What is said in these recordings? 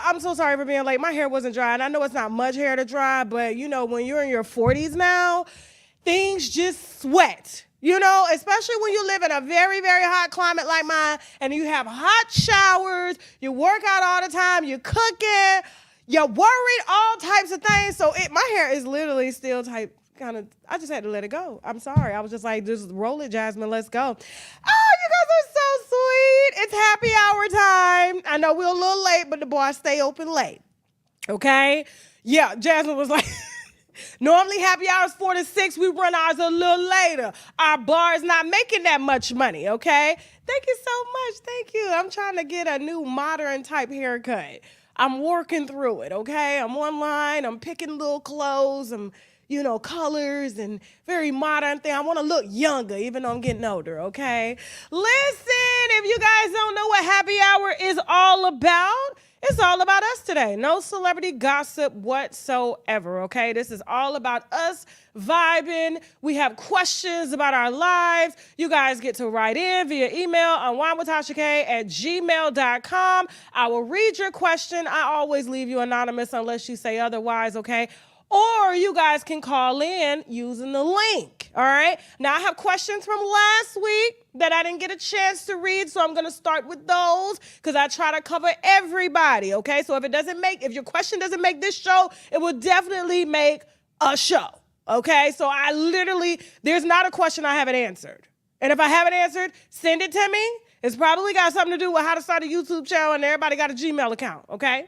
I'm so sorry for being late. My hair wasn't dry, and I know it's not much hair to dry, but you know, when you're in your 40s now, things just sweat. You know, especially when you live in a very, very hot climate like mine, and you have hot showers, you work out all the time, you're cooking, you're worried, all types of things. So my hair is literally still type kind of, I just had to let it go. I'm sorry. I was just like, just roll it, Jasmine. Let's go. Oh, you guys are so sweet. It's happy hour time. I know we're a little late, but the bars stay open late. Okay? Yeah, Jasmine was like, normally happy hours 4 to 6. We run ours a little later. Our bar is not making that much money, okay? Thank you so much. Thank you. I'm trying to get a new modern type haircut. I'm working through it, okay? I'm online. I'm picking little clothes. I'm colors and very modern thing. I want to look younger, even though I'm getting older, okay? Listen, if you guys don't know what happy hour is all about, it's all about us today. No celebrity gossip whatsoever, okay? This is all about us vibing. We have questions about our lives. You guys get to write in via email on UNWINEWITHTASHAK@gmail.com. I will read your question. I always leave you anonymous unless you say otherwise, okay? Or you guys can call in using the link, all right? Now, I have questions from last week that I didn't get a chance to read, so I'm going to start with those because I try to cover everybody, okay? So if your question doesn't make this show, it will definitely make a show, okay? So there's not a question I haven't answered. And if I haven't answered, send it to me. It's probably got something to do with how to start a YouTube channel, and everybody got a Gmail account, okay?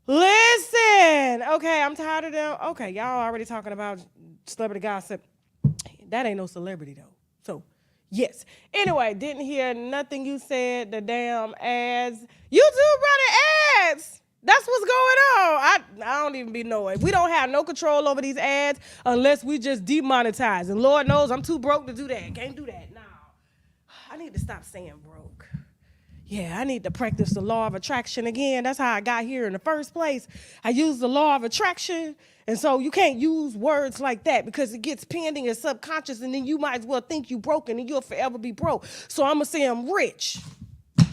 Listen, okay, I'm tired of them. Okay, y'all already talking about celebrity gossip. That ain't no celebrity, though. So, yes. Anyway, didn't hear nothing you said, the damn ads. YouTube running ads. That's what's going on. I don't even be knowing. We don't have no control over these ads unless we just demonetize. And Lord knows I'm too broke to do that. Can't do that. No. I need to stop saying broke. Yeah, I need to practice the law of attraction again. That's how I got here in the first place. I used the law of attraction. And so you can't use words like that because it gets pinned in your subconscious, and then you might as well think you broken and you'll forever be broke. So I'm going to say I'm rich. Teddy,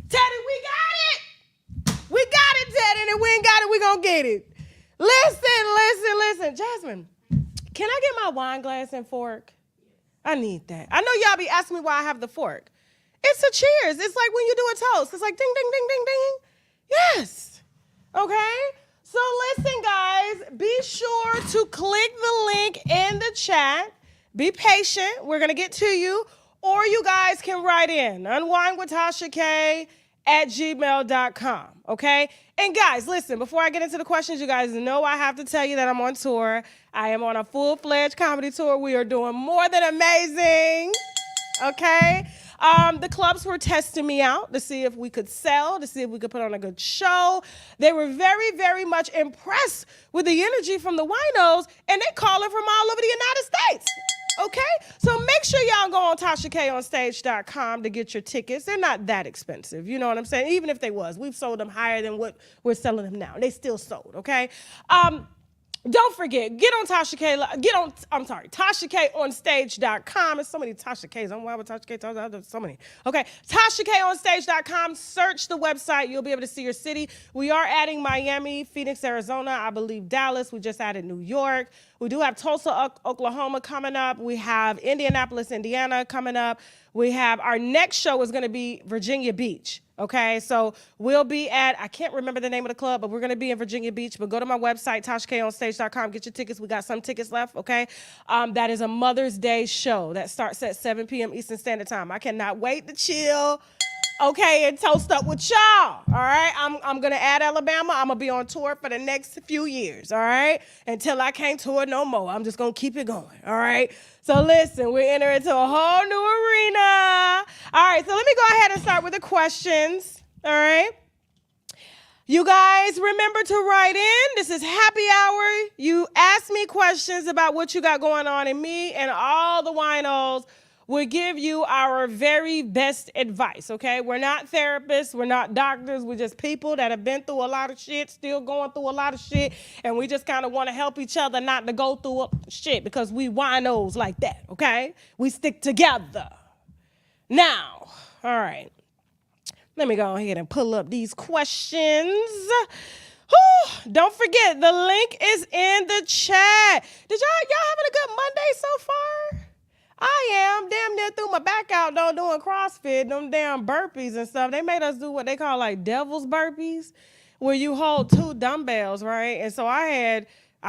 we got it. We got it, Teddy. And if we ain't got it, we going to get it. Listen. Jasmine, can I get my wine glass and fork? I need that. I know y'all be asking me why I have the fork. It's a cheers. It's like when you do a toast. It's like ding, ding, ding, ding, ding. Yes. Okay? So listen, guys. Be sure to click the link in the chat. Be patient. We're going to get to you. Or you guys can write in. UNWINEWITHTASHAK@gmail.com. Okay? And guys, listen. Before I get into the questions, you guys know I have to tell you that I'm on tour. I am on a full-fledged comedy tour. We are doing more than amazing. Okay? The clubs were testing me out to see if we could sell, to see if we could put on a good show. They were very, very much impressed with the energy from the winos, and they calling from all over the United States. Okay? So make sure y'all go on tashakonstage.com to get your tickets. They're not that expensive. You know what I'm saying? Even if they was, we've sold them higher than what we're selling them now. They still sold, okay? Don't forget, get on tashakonstage.com. There's so many Tasha K's. I'm wild with Tasha K. There's so many. Okay, tashakonstage.com. Search the website. You'll be able to see your city. We are adding Miami, Phoenix, Arizona, I believe Dallas. We just added New York. We do have Tulsa, Oklahoma coming up. We have Indianapolis, Indiana coming up. We have our next show is going to be Virginia Beach. Okay, so we'll be at, I can't remember the name of the club, but we're going to be in Virginia Beach. But go to my website, tashakonstage.com, get your tickets. We got some tickets left, okay? That is a Mother's Day show that starts at 7 p.m. Eastern Standard Time. I cannot wait to chill, okay, and toast up with y'all, all right? I'm going to add Alabama. I'm going to be on tour for the next few years, all right? Until I can't tour no more. I'm just going to keep it going, all right? So listen, we're entering into a whole new arena. All right, so let me go ahead and start with the questions, all right? You guys remember to write in. This is happy hour. You ask me questions about what you got going on, and me and all the winos will give you our very best advice, okay? We're not therapists. We're not doctors. We're just people that have been through a lot of shit, still going through a lot of shit, and we just kind of want to help each other not to go through shit because we winos like that, okay? We stick together. Now, all right. Let me go ahead and pull up these questions. Whew, don't forget, the link is in the chat. Y'all having a good Monday so far? I am. Damn near threw my back out though doing CrossFit, them damn burpees and stuff. They made us do what they call like devil's burpees, where you hold 2 dumbbells, right? And so I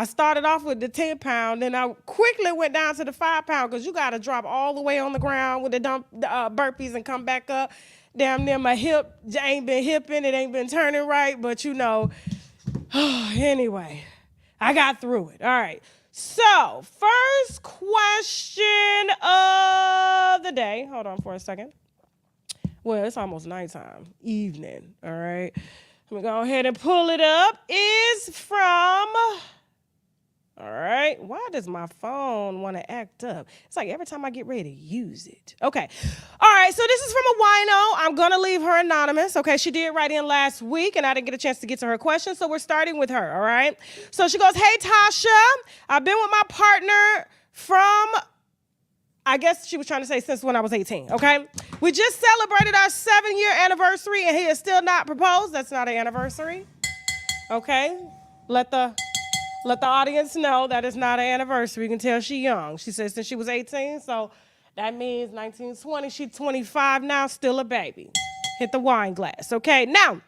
started off with the 10-pound, then I quickly went down to the 5-pound because you got to drop all the way on the ground with the burpees and come back up. Damn near my hip ain't been hipping, it ain't been turning right, but anyway, I got through it. All right. So, first question of the day. Hold on for a second. Well, it's almost nighttime, evening. All right. Let me go ahead and pull it up. Is from... All right. Why does my phone want to act up? It's like every time I get ready to use it. Okay. All right. So this is from a wino. I'm going to leave her anonymous. Okay. She did write in last week and I didn't get a chance to get to her question. So we're starting with her. All right. So she goes, "Hey, Tasha, I've been with my partner from, I guess she was trying to say since when I was 18. Okay. We just celebrated our 7-year anniversary and he has still not proposed. That's not an anniversary. Okay. Let the audience know that it's not an anniversary. You can tell she's young. She said since she was 18, so that means 1920. She's 25 now, still a baby. Hit the wine glass, okay? Now,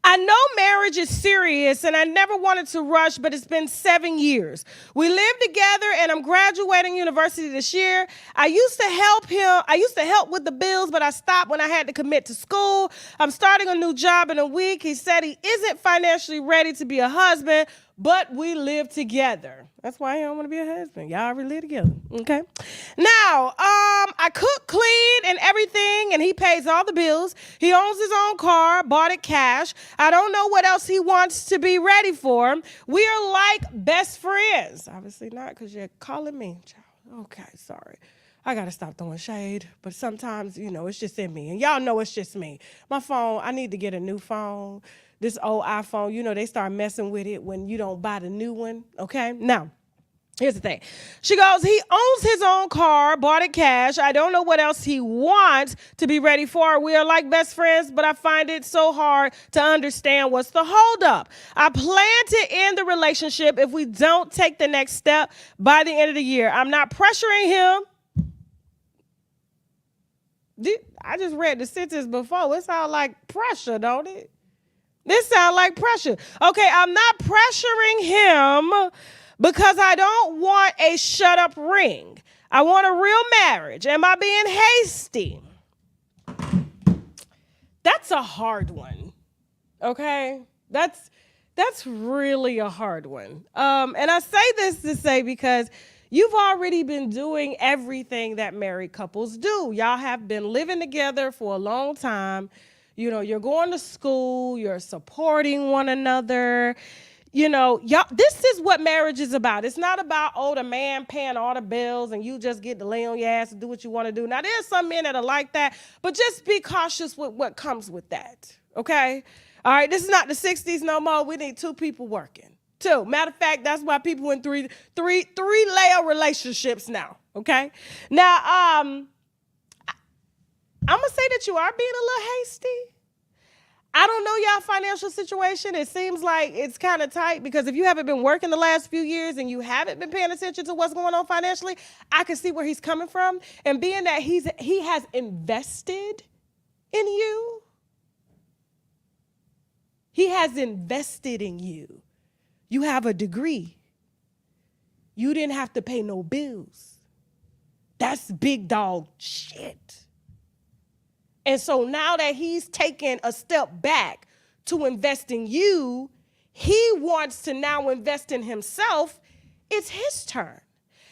I know marriage is serious, and I never wanted to rush, but it's been 7 years. We live together, and I'm graduating university this year. I used to help with the bills, but I stopped when I had to commit to school. I'm starting a new job in a week. He said he isn't financially ready to be a husband, but we live together. That's why I don't want to be a husband. Y'all already live together, okay? Now, I cook, clean, and everything, and he pays all the bills. He owns his own car, bought it cash. I don't know what else he wants to be ready for. We are like best friends. Obviously not, because you're calling me. Okay, sorry. I got to stop throwing shade, but sometimes, it's just in me. And y'all know it's just me. My phone, I need to get a new phone. This old iPhone, they start messing with it when you don't buy the new one, okay? Now, here's the thing. She goes, he owns his own car, bought it cash. I don't know what else he wants to be ready for. We are like best friends, but I find it so hard to understand what's the holdup. I plan to end the relationship if we don't take the next step by the end of the year. I'm not pressuring him. I just read the sentence before. It sounds like pressure, don't it? This sounds like pressure. Okay, I'm not pressuring him because I don't want a shut up ring. I want a real marriage. Am I being hasty? That's a hard one. Okay? That's really a hard one. And I say this to say because you've already been doing everything that married couples do. Y'all have been living together for a long time. You're going to school, you're supporting one another. Y'all, this is what marriage is about. It's not about, the man paying all the bills and you just get to lay on your ass and do what you want to do. Now, there's some men that are like that, but just be cautious with what comes with that, okay? All right, this is not the 60s no more. We need 2 people working. 2. Matter of fact, that's why people in three layer relationships now, okay? Now, I'm going to say that you are being a little hasty. I don't know y'all financial situation. It seems like it's kind of tight because if you haven't been working the last few years and you haven't been paying attention to what's going on financially, I can see where he's coming from. And being that he has invested in you, he has invested in you. You have a degree. You didn't have to pay no bills. That's big dog shit. And so now that he's taken a step back to invest in you, he wants to now invest in himself. It's his turn.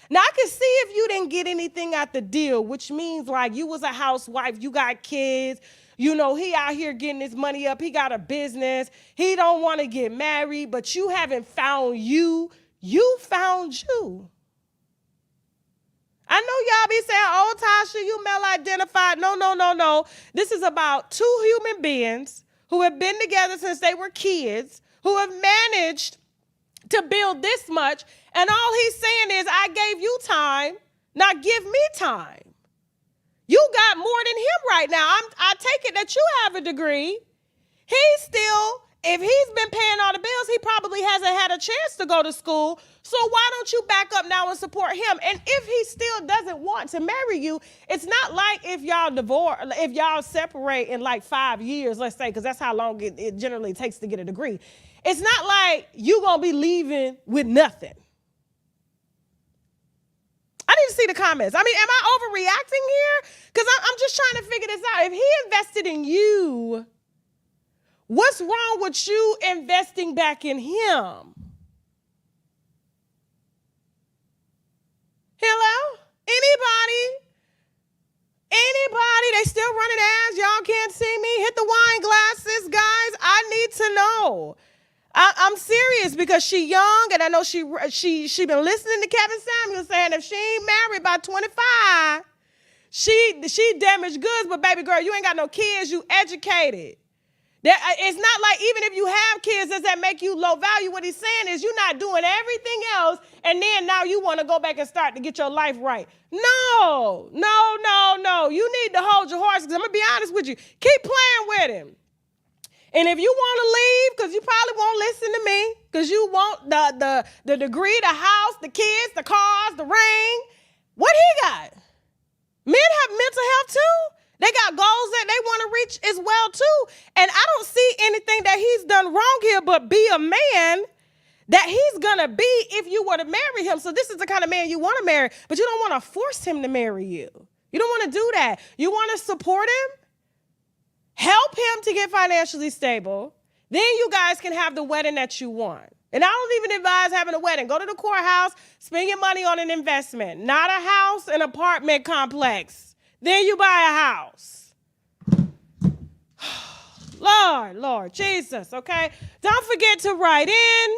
Now, I can see if you didn't get anything out the deal, which means like you was a housewife, you got kids, he out here getting his money up, he got a business, he don't want to get married, but you haven't found you. You found you. I know y'all be saying, "Oh, Tasha, you male identified." No. This is about 2 human beings who have been together since they were kids, who have managed to build this much. And all he's saying is, I gave you time, now give me time. You got more than him right now. I take it that you have a degree. He's still, if he's been paying all the bills, he probably hasn't had a chance to go to school. So why don't you back up now and support him? And if he still doesn't want to marry you, it's not like if y'all divorce, if y'all separate in like 5 years, let's say, because that's how long it generally takes to get a degree. It's not like you going to be leaving with nothing. I need to see the comments. I mean, am I overreacting here? Because I'm just trying to figure this out. If he invested in you, what's wrong with you investing back in him? Hello? Anybody? Anybody? They still running ads? Y'all can't see me? Hit the wine glasses, guys. I need to know. I'm serious because she young, and I know she been listening to Kevin Samuel saying if she ain't married by 25, she damaged goods. But baby girl, you ain't got no kids. You educated. It's not like even if you have kids, does that make you low value? What he's saying is you're not doing everything else, and then now you want to go back and start to get your life right. No. You need to hold your horses. I'm going to be honest with you. Keep playing with him. And if you want to leave, because you probably won't listen to me, because you want the degree, the house, the kids, the cars, the ring, what he got? Men have mental health too. They got goals that they want to reach as well too. And I don't see anything that he's done wrong here but be a man that he's going to be if you were to marry him. So this is the kind of man you want to marry, but you don't want to force him to marry you. You don't want to do that. You want to support him? Help him to get financially stable. Then you guys can have the wedding that you want. And I don't even advise having a wedding. Go to the courthouse, spend your money on an investment, not a house, an apartment complex. Then you buy a house. Lord, Jesus, okay? Don't forget to write in.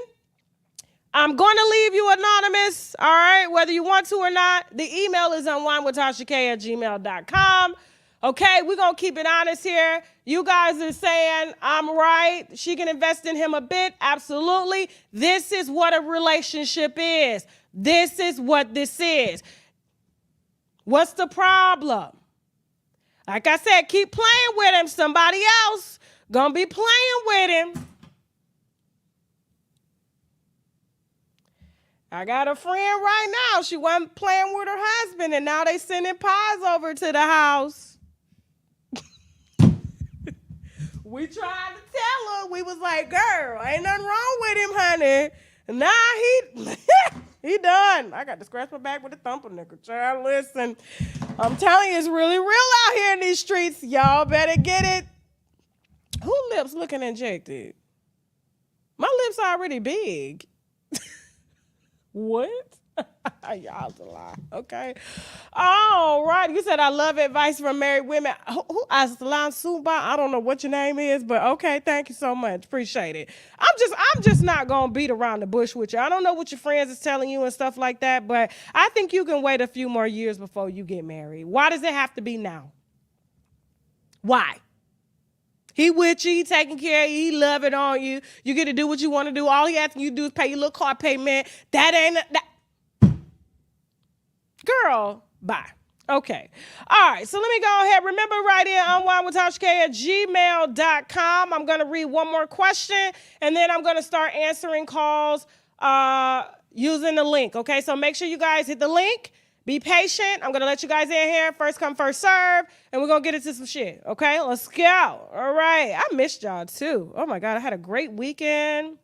I'm going to leave you anonymous, all right, whether you want to or not. The email is unwinewithtashak@gmail.com. Okay, we're going to keep it honest here. You guys are saying, I'm right. She can invest in him a bit. Absolutely. This is what a relationship is. This is what this is. What's the problem? Like I said, keep playing with him. Somebody else going to be playing with him. I got a friend right now. She wasn't playing with her husband, and now they sending pies over to the house. We tried to tell her. We was like, girl, ain't nothing wrong with him, honey. And now he done. I got to scratch my back with a thumper nickel. Child, listen. I'm telling you, it's really real out here in these streets. Y'all better get it. Who lips looking injected? My lips already big. What? Y'all's a lie. Okay. All right. You said I love advice from married women. Who Aslan Suba? I don't know what your name is, but okay. Thank you so much. Appreciate it. I'm just not gonna beat around the bush with you. I don't know what your friends is telling you and stuff like that, but I think you can wait a few more years before you get married. Why does it have to be now? Why? He with you, he taking care of you, he loving on you. You get to do what you want to do. All he asking you to do is pay your little car payment. That ain't that. Girl, bye. Okay. All right. So let me go ahead. Remember, write in unwinewithtashak@gmail.com. I'm going to read one more question, and then I'm going to start answering calls using the link. Okay. So make sure you guys hit the link. Be patient. I'm going to let you guys in here. First come, first serve. And we're going to get into some shit. Okay. Let's go. All right. I missed y'all too. Oh my God. I had a great weekend.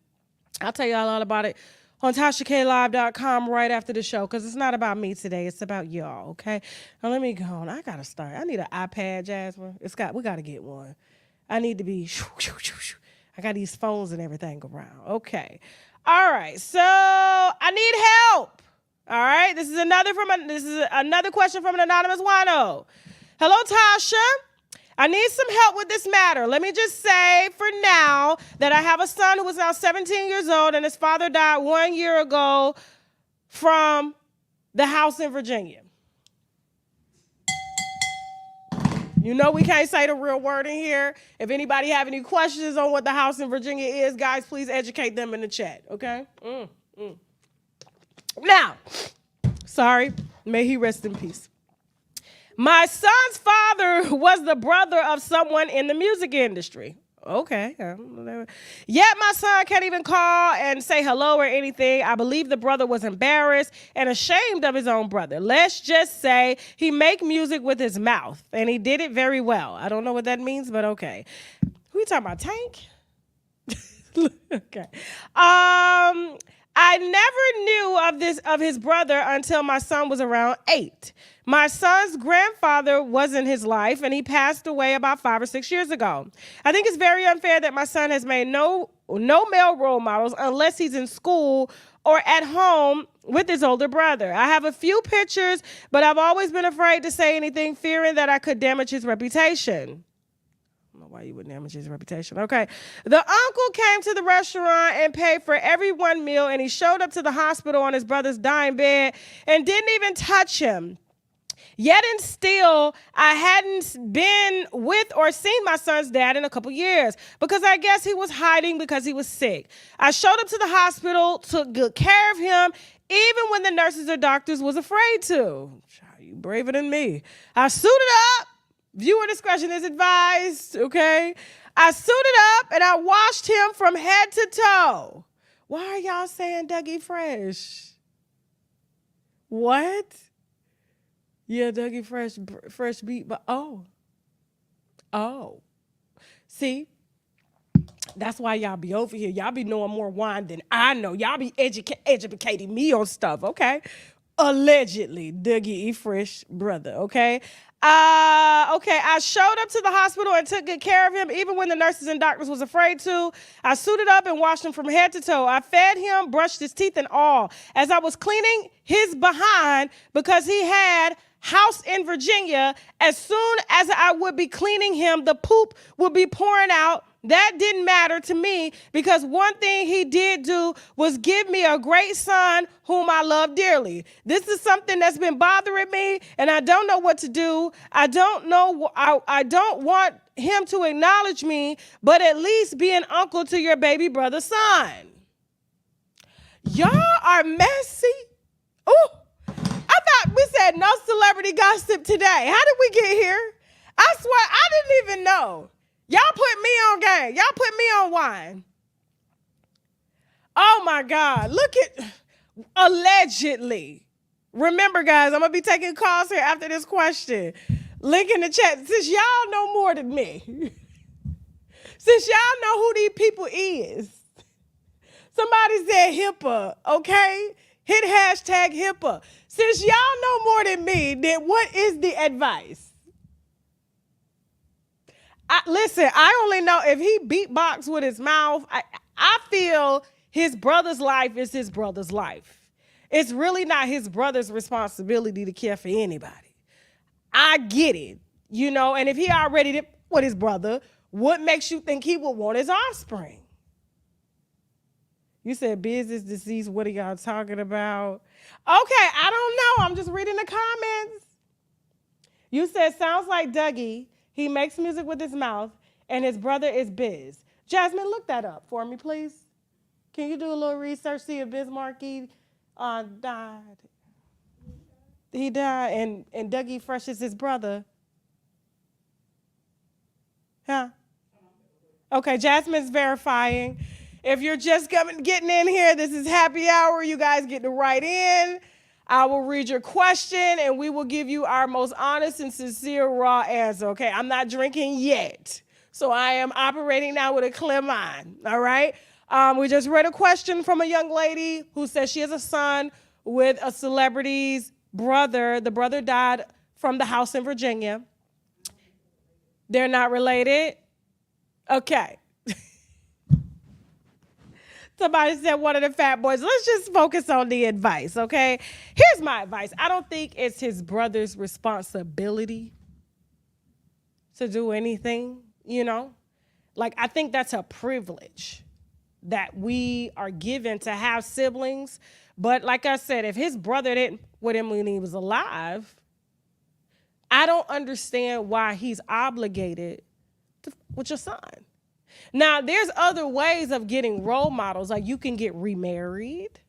I'll tell y'all all about it on TashaKLive.com right after the show, because it's not about me today. It's about y'all, okay? Now, let me go on. I got to start. I need an iPad, Jasmine. We got to get one. I need to be, I got these phones and everything around. Okay. All right. So I need help. All right. This is another question from an anonymous wino. Hello, Tasha. I need some help with this matter. Let me just say for now that I have a son who is now 17 years old, and his father died 1 year ago from the house in Virginia. You know we can't say the real word in here. If anybody have any questions on what the house in Virginia is, guys, please educate them in the chat, okay? Now, sorry, may he rest in peace. My son's father was the brother of someone in the music industry. Okay. Yet my son can't even call and say hello or anything. I believe the brother was embarrassed and ashamed of his own brother. Let's just say he make music with his mouth, and he did it very well. I don't know what that means, but okay. Who you talking about, Tank? Okay. I never knew of his brother until my son was around 8. My son's grandfather was in his life, and he passed away about 5 or 6 years ago. I think it's very unfair that my son has made no male role models unless he's in school or at home with his older brother. I have a few pictures, but I've always been afraid to say anything, fearing that I could damage his reputation. I don't know why you would damage his reputation. Okay. The uncle came to the restaurant and paid for every one meal, and he showed up to the hospital on his brother's dying bed and didn't even touch him. Yet and still, I hadn't been with or seen my son's dad in a couple years because I guess he was hiding because he was sick. I showed up to the hospital, took good care of him, even when the nurses or doctors was afraid to. You braver than me. I suited up. Viewer discretion is advised, okay? I suited up and I washed him from head to toe. Why are y'all saying Dougie Fresh? What? Yeah, Dougie Fresh beat, but oh. See, that's why y'all be over here. Y'all be knowing more wine than I know. Y'all be educating me on stuff, okay? Allegedly, Dougie E. Fresh brother, okay? I showed up to the hospital and took good care of him, even when the nurses and doctors was afraid to. I suited up and washed him from head to toe. I fed him, brushed his teeth and all. As I was cleaning his behind, because he had house in Virginia, as soon as I would be cleaning him, the poop would be pouring out. That didn't matter to me because one thing he did do was give me a great son whom I love dearly. This is something that's been bothering me, and I don't know what to do. I don't want him to acknowledge me, but at least be an uncle to your baby brother's son. Y'all are messy. Ooh, I thought we said no celebrity gossip today. How did we get here? I swear I didn't even know. Y'all put me on game. Y'all put me on wine. Oh, my God. Look at, allegedly. Remember, guys, I'm going to be taking calls here after this question. Link in the chat. Since y'all know more than me. Since y'all know who these people is. Somebody said HIPAA, okay? Hit hashtag HIPAA. Since y'all know more than me, then what is the advice? Listen, I only know if he beatbox with his mouth. I feel his brother's life is his brother's life. It's really not his brother's responsibility to care for anybody. I get it, and if he already did with his brother, what makes you think he would want his offspring? You said business disease. What are y'all talking about? Okay, I don't know. I'm just reading the comments. You said sounds like Dougie. He makes music with his mouth, and his brother is Biz. Jasmine, look that up for me, please. Can you do a little research, see if Biz Markie died? He died, and Dougie Fresh is his brother. Huh? Okay, Jasmine's verifying. If you're just getting in here, this is happy hour. You guys get to write in. I will read your question, and we will give you our most honest and sincere raw answer, okay? I'm not drinking yet, so I am operating now with a clear mind, all right? We just read a question from a young lady who says she has a son with a celebrity's brother. The brother died from the house in Virginia. They're not related? Okay. Somebody said one of the fat boys. Let's just focus on the advice, okay? Here's my advice. I don't think it's his brother's responsibility to do anything, Like, I think that's a privilege that we are given to have siblings. But like I said, if his brother didn't with him when he was alive, I don't understand why he's obligated with your son. Now, there's other ways of getting role models. Like, you can get remarried,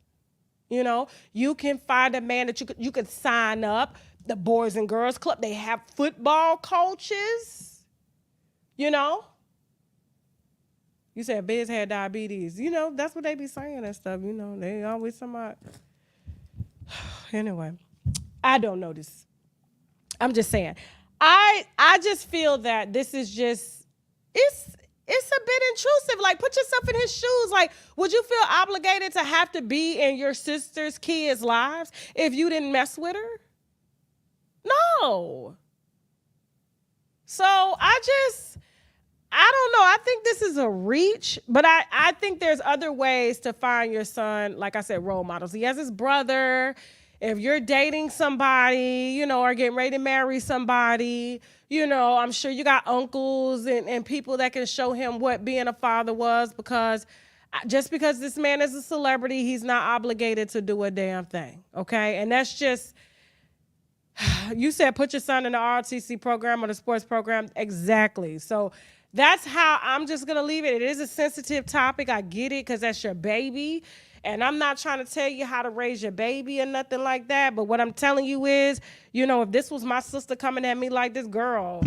You know, you can find a man that you could sign up. The Boys and Girls Club, they have football coaches. You know, you said Biz had diabetes. You know, that's what they be saying and stuff. You know, they always somebody. Anyway, I don't know this. I'm just saying. I just feel that this is just it's a bit intrusive. Like, put yourself in his shoes. Like, would you feel obligated to have to be in your sister's kids' lives if you didn't mess with her? No. So I don't know. I think this is a reach, but I think there's other ways to find your son, like I said, role models. He has his brother. If you're dating somebody, you know, or getting ready to marry somebody, you know, I'm sure you got uncles and people that can show him what being a father was, because just because this man is a celebrity, he's not obligated to do a damn thing, okay? And that's just, you said put your son in the ROTC program or the sports program. Exactly. So that's how I'm just going to leave it. It is a sensitive topic. I get it, because that's your baby. And I'm not trying to tell you how to raise your baby or nothing like that. But what I'm telling you is, you know, if this was my sister coming at me like this, girl,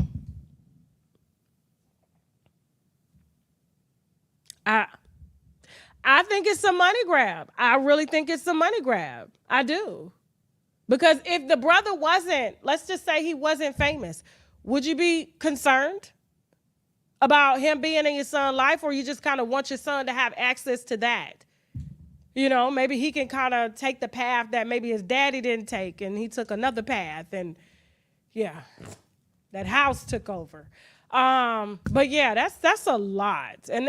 I think it's a money grab. I really think it's a money grab. I do. Because if the brother wasn't, let's just say he wasn't famous, would you be concerned about him being in your son's life, or you just kind of want your son to have access to that? You know, maybe he can kind of take the path that maybe his daddy didn't take, and he took another path, and yeah, that house took over. But yeah, that's a lot. And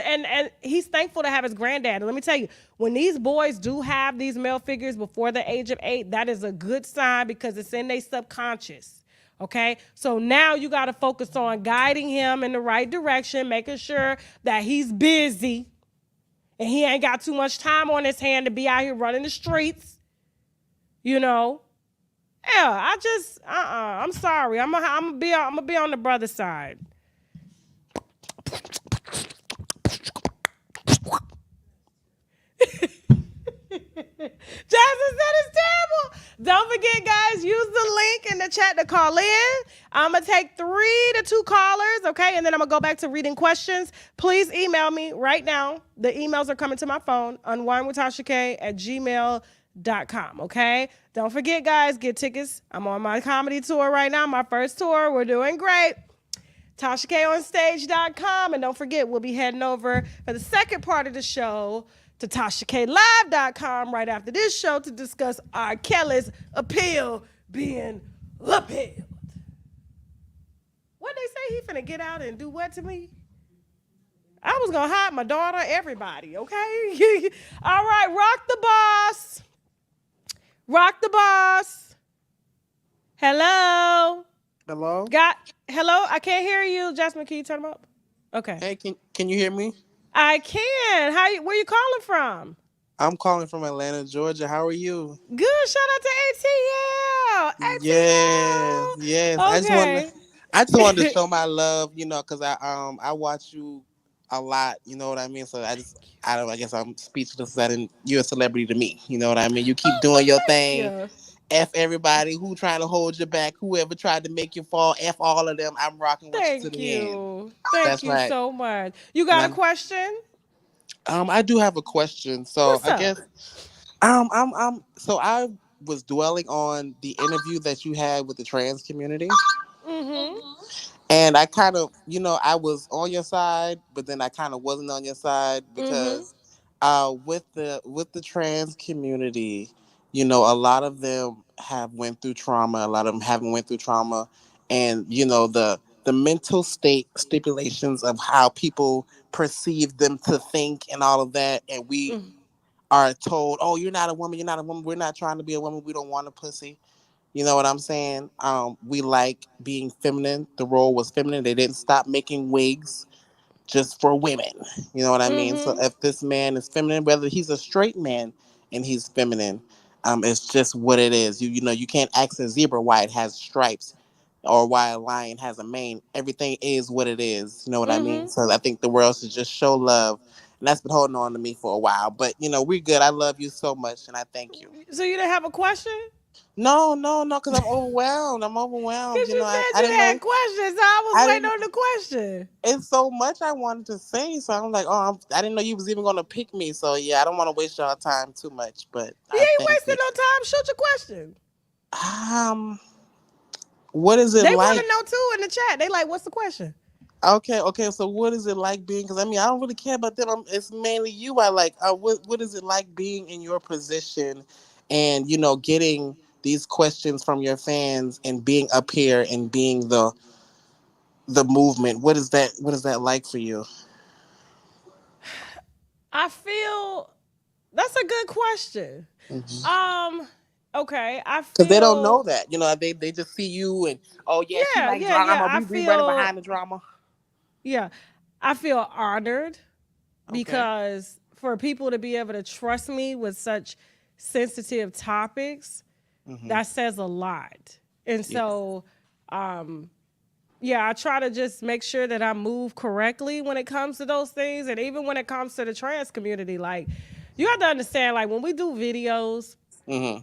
he's thankful to have his granddad. And let me tell you, when these boys do have these male figures before the age of 8, that is a good sign, because it's in their subconscious. Okay, so now you got to focus on guiding him in the right direction, making sure that he's busy and he ain't got too much time on his hand to be out here running the streets. You know, yeah. I'm sorry. I'm gonna be on the brother side. Jasmine said it's terrible. Don't forget, guys, use the link in the chat to call in. I'm going to take 3 to 2 callers, okay? And then I'm going to go back to reading questions. Please email me right now. The emails are coming to my phone, unwinewithtashak@gmail.com, okay? Don't forget, guys, get tickets. I'm on my comedy tour right now, my first tour. We're doing great. TashaKOnStage.com. And don't forget, we'll be heading over for the second part of the show to TashaKLive.com right after this show to discuss R. Kelly's appeal being upheld. What they say, he finna get out and do what to me? I was gonna hide my daughter, everybody, okay? All right, rock the boss. Rock the boss. Hello. Hello? Hello, I can't hear you. Jasmine, can you turn them up? Okay. Hey, can you hear me? I can. Where you calling from? I'm calling from Atlanta, Georgia. How are you? Good. Shout out to ATL. Yes, ATL. yes. Okay. I just wanted to show my love, cause I watch you a lot, you know what I mean? So I don't I guess I'm speechless that you're a celebrity to me. You know what I mean? You keep Oh, doing your well, thank thing. you. F everybody who trying to hold you back, whoever tried to make you fall, F all of them. I'm rocking with you to Thank the end. you. Thank That's you right. so much. You And got a question? I do have a question. So What's I up? guess so I was dwelling on the interview that you had with the trans community. Mm-hmm. And I kind of, I was on your side, but then I kind of wasn't on your side Mm-hmm. because with the trans community, a lot of them have went through trauma, a lot of them haven't went through trauma, and the mental state stipulations of how people perceive them to think and all of that, and we Mm-hmm. are told, "Oh, you're not a woman. You're not a woman. We're not trying to be a woman. We don't want a pussy." You know what I'm saying? We like being feminine. The role was feminine. They didn't stop making wigs just for women. You know what I mean? So Mm-hmm. if this man is feminine, whether he's a straight man and he's feminine, it's just what it is. You can't ask a zebra why it has stripes or why a lion has a mane. Everything is what it is. You know what I mean? Mm-hmm. So I think the world should just show love and that's been holding on to me for a while. But we're good. I love you so much, and I thank you. So you didn't have a question? No, no, no, because I'm overwhelmed. I'm overwhelmed. Because you I said you didn't had know. questions. So I was I waiting didn't. on the question. It's so much I wanted to say, so I'm like, oh, I didn't know you was even gonna pick me. So yeah, I don't want to waste y'all time too much, but You I ain't thank wasting you. no time. Shoot your question. Um, what is it They want like? to know too in the chat. They like, what's the question? Okay, okay. So what is it like being? Because I don't really care about them. It's mainly you. I like. What is it like being in your position, and getting these questions from your fans, and being up here and being the movement. What is that? What is that like for you? I feel that's a good question. Because Um, okay, I they don't know feel that. They just see you and oh yeah, she yeah, like yeah, yeah. drama. I We running feel behind the drama. yeah, I feel honored Okay. because for people to be able to trust me with such sensitive topics, Hmm. that says a lot. And Yeah. so, um, yeah, I try to just make sure that I move correctly when it comes to those things. And even when it comes to the trans community, like, you have to understand, like, when we do videos, Hmm.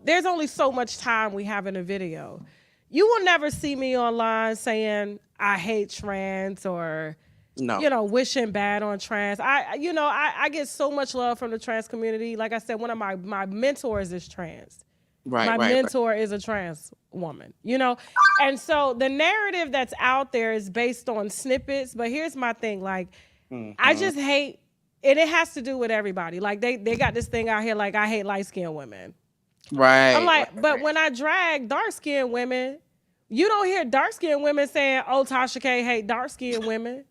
there's only so much time we have in a video. You will never see me online saying I hate trans or, No. wishing bad on trans. I get so much love from the trans community. Like I said, one of my mentors is trans. Right. My Right. Right. mentor is a trans woman. And so the narrative that's out there is based on snippets. But here's my thing, like, I Hmm. just hate, and it has to do with everybody. Like they got this thing out here, like I hate light skinned women. I'm Right. Right. like, but Right. when I drag dark skinned women, you don't hear dark skinned women saying, "Oh, Tasha K hate dark skinned women."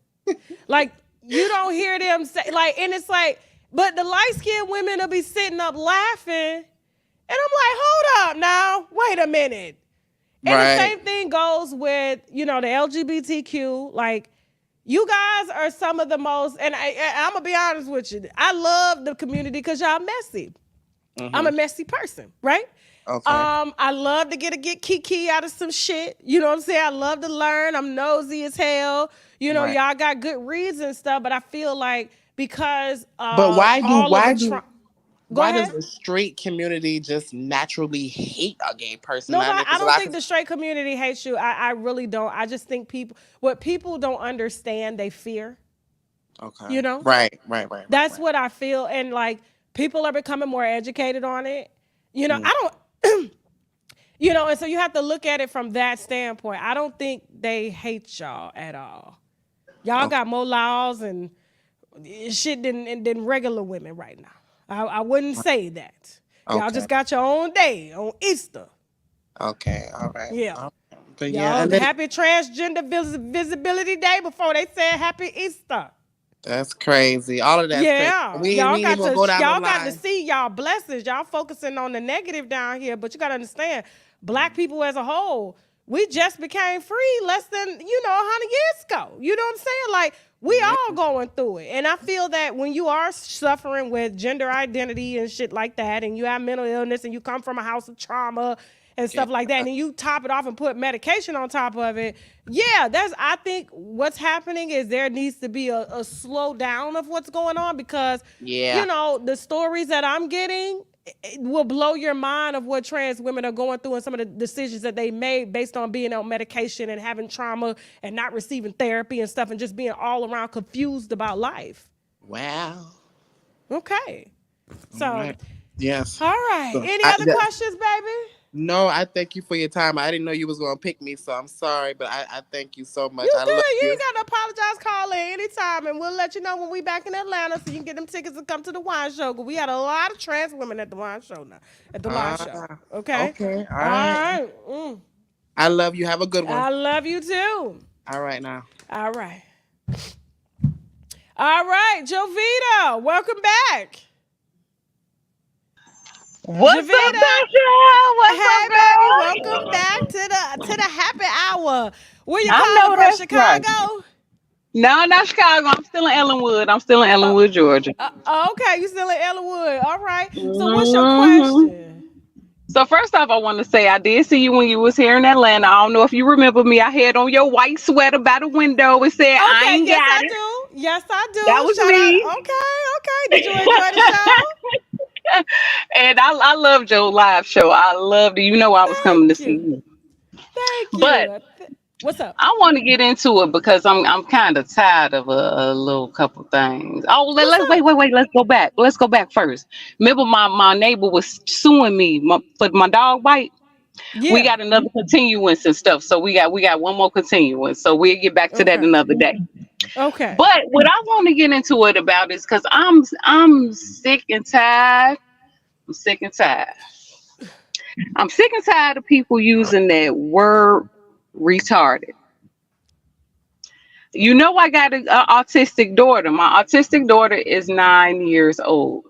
Like you don't hear them say like, and it's like, but the light skinned women will be sitting up laughing. And I'm like, hold up now, wait a minute. And the Right. same thing goes with, the LGBTQ. Like, you guys are some of the most, and I'm going to be honest with you. I love the community because y'all messy. I'm Hmm. a messy person, right? Okay. I love to get kiki out of some shit. You know what I'm saying? I love to learn. I'm nosy as hell. Right. Y'all got good reads and stuff, but I feel like because But of all of the go why does ahead. the straight community just naturally hate a gay person? Nobody, I Because don't I think could. the straight community hates you. I really don't. I just think what people don't understand, they fear, Okay. you know? Right. Right. Right. Right. That's Right. what I feel. And like people are becoming more educated on it. Mm. I don't, and so you have to look at it from that standpoint. I don't think they hate y'all at all. Y'all Okay. got more laws and shit than regular women right now. I wouldn't say that. Y'all Okay. just got your own day on Easter. Okay. All right. Yeah. All right. But yeah, Y'all, and then happy Transgender Visibility Day before they said Happy Easter. that's crazy. All of that's crazy. Yeah, We ain't even gonna go down the y'all got to line. see y'all blessings. Y'all focusing on the negative down here, but you got to understand, black people as a whole, we just became free less than 100 years ago. You know what I'm saying? Like we Yeah. all going through it, and I feel that when you are suffering with gender identity and shit like that, and you have mental illness, and you come from a house of trauma and Yeah. stuff like that, and then you top it off and put medication on top of it. Yeah, I think what's happening is there needs to be a slow down of what's going on because, Yeah. the stories that I'm getting it will blow your mind of what trans women are going through and some of the decisions that they made based on being on medication and having trauma and not receiving therapy and stuff and just being all around confused about life. Wow. Okay. All So, right. Yes. all right. So, Any other questions, baby? no, I thank you for your time. I didn't know you was gonna pick me, so I'm sorry, but I thank you so much. You I good. love You you. ain't got to apologize. Call in anytime, and we'll let you know when we back in Atlanta so you can get them tickets and come to the wine show. Because we had a lot of trans women at the wine show now, at the live show. Ah, Okay? okay. All All right. right. I love you. Have a good one. I love you too. All right now. All right. All right, Jovita, welcome back. What's up, Javita, Tasha? What's hey up, baby, girl? welcome back to the happy hour. Where you I calling know from? that's right. Chicago? No, not Chicago. I'm still in Ellenwood. I'm still in Ellenwood, Georgia. Okay, you still in Ellenwood. All right. So what's your hmm question? So first off, I want to say I did see you when you was here in Atlanta. I don't know if you remember me. I had on your white sweater by the window. It said, "I Okay, ain't yes got I it." do. Yes, I That do. was Shout me. out. Okay, okay. Did you enjoy the show? And I loved your live show. I loved it. You know I was coming to Thank see you. you. Thank But you. What's up? I want to get into it because I'm kind of tired of a little couple things. Oh, What's let's wait, up? wait, wait. Let's go back. Let's go back first. Remember, my neighbor was suing me for my dog bite. We Yeah. got another continuance and stuff. So we got one more continuance. So we'll get back to that Okay. another day. Okay. But what I want to get into it about is because I'm sick and tired. I'm sick and tired. I'm sick and tired of people using that word retarded. You know, I got an autistic daughter. My autistic daughter is 9 years old.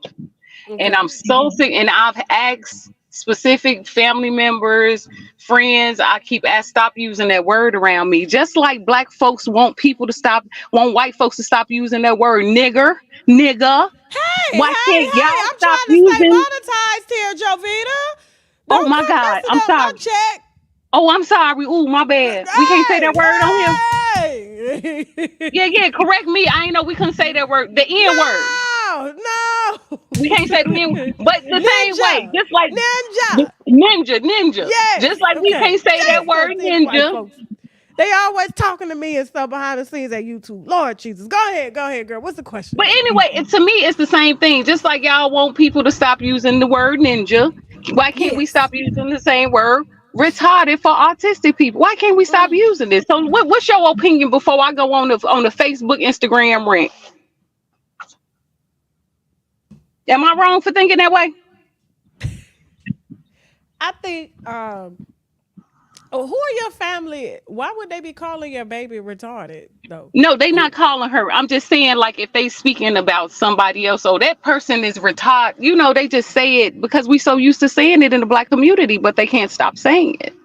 And I'm Okay. so sick. And I've asked specific family members, friends, I keep asking, stop using that word around me. Just like black folks want white folks to stop using that word nigga. Hey, Why hey, can't hey! y'all I'm stop trying to stay using? monetized here, Jovita. Oh Don't my come God, messing I'm up my sorry. check. Oh, I'm sorry. Ooh, my bad. We can't say that Hey, word on here. hey! Yeah, yeah, correct me. I ain't know we couldn't say that word. The N word. No, no. We can't say the N, but the same way, Ninja, just like ninja. ninja. Yes. Just like we Okay. can't say that Jesus, word these white ninja. folks. They always talking to me and stuff behind the scenes at YouTube. Lord Jesus. Go ahead, girl. What's the question? But anyway, to me, it's the same thing. Just like y'all want people to stop using the word ninja, why can't we Yes. stop using the same word retarded for autistic people? Why can't we stop Mm. using this? So, what's your opinion before I go on the Facebook, Instagram rant? Am I wrong for thinking that way? I think oh, who are your family? Why would they be calling your baby retarded though? No, they not Who calling her. I'm just saying, like, if they speaking about somebody else, oh, that person is retarded. They just say it because we so used to saying it in the black community, but they can't stop saying it.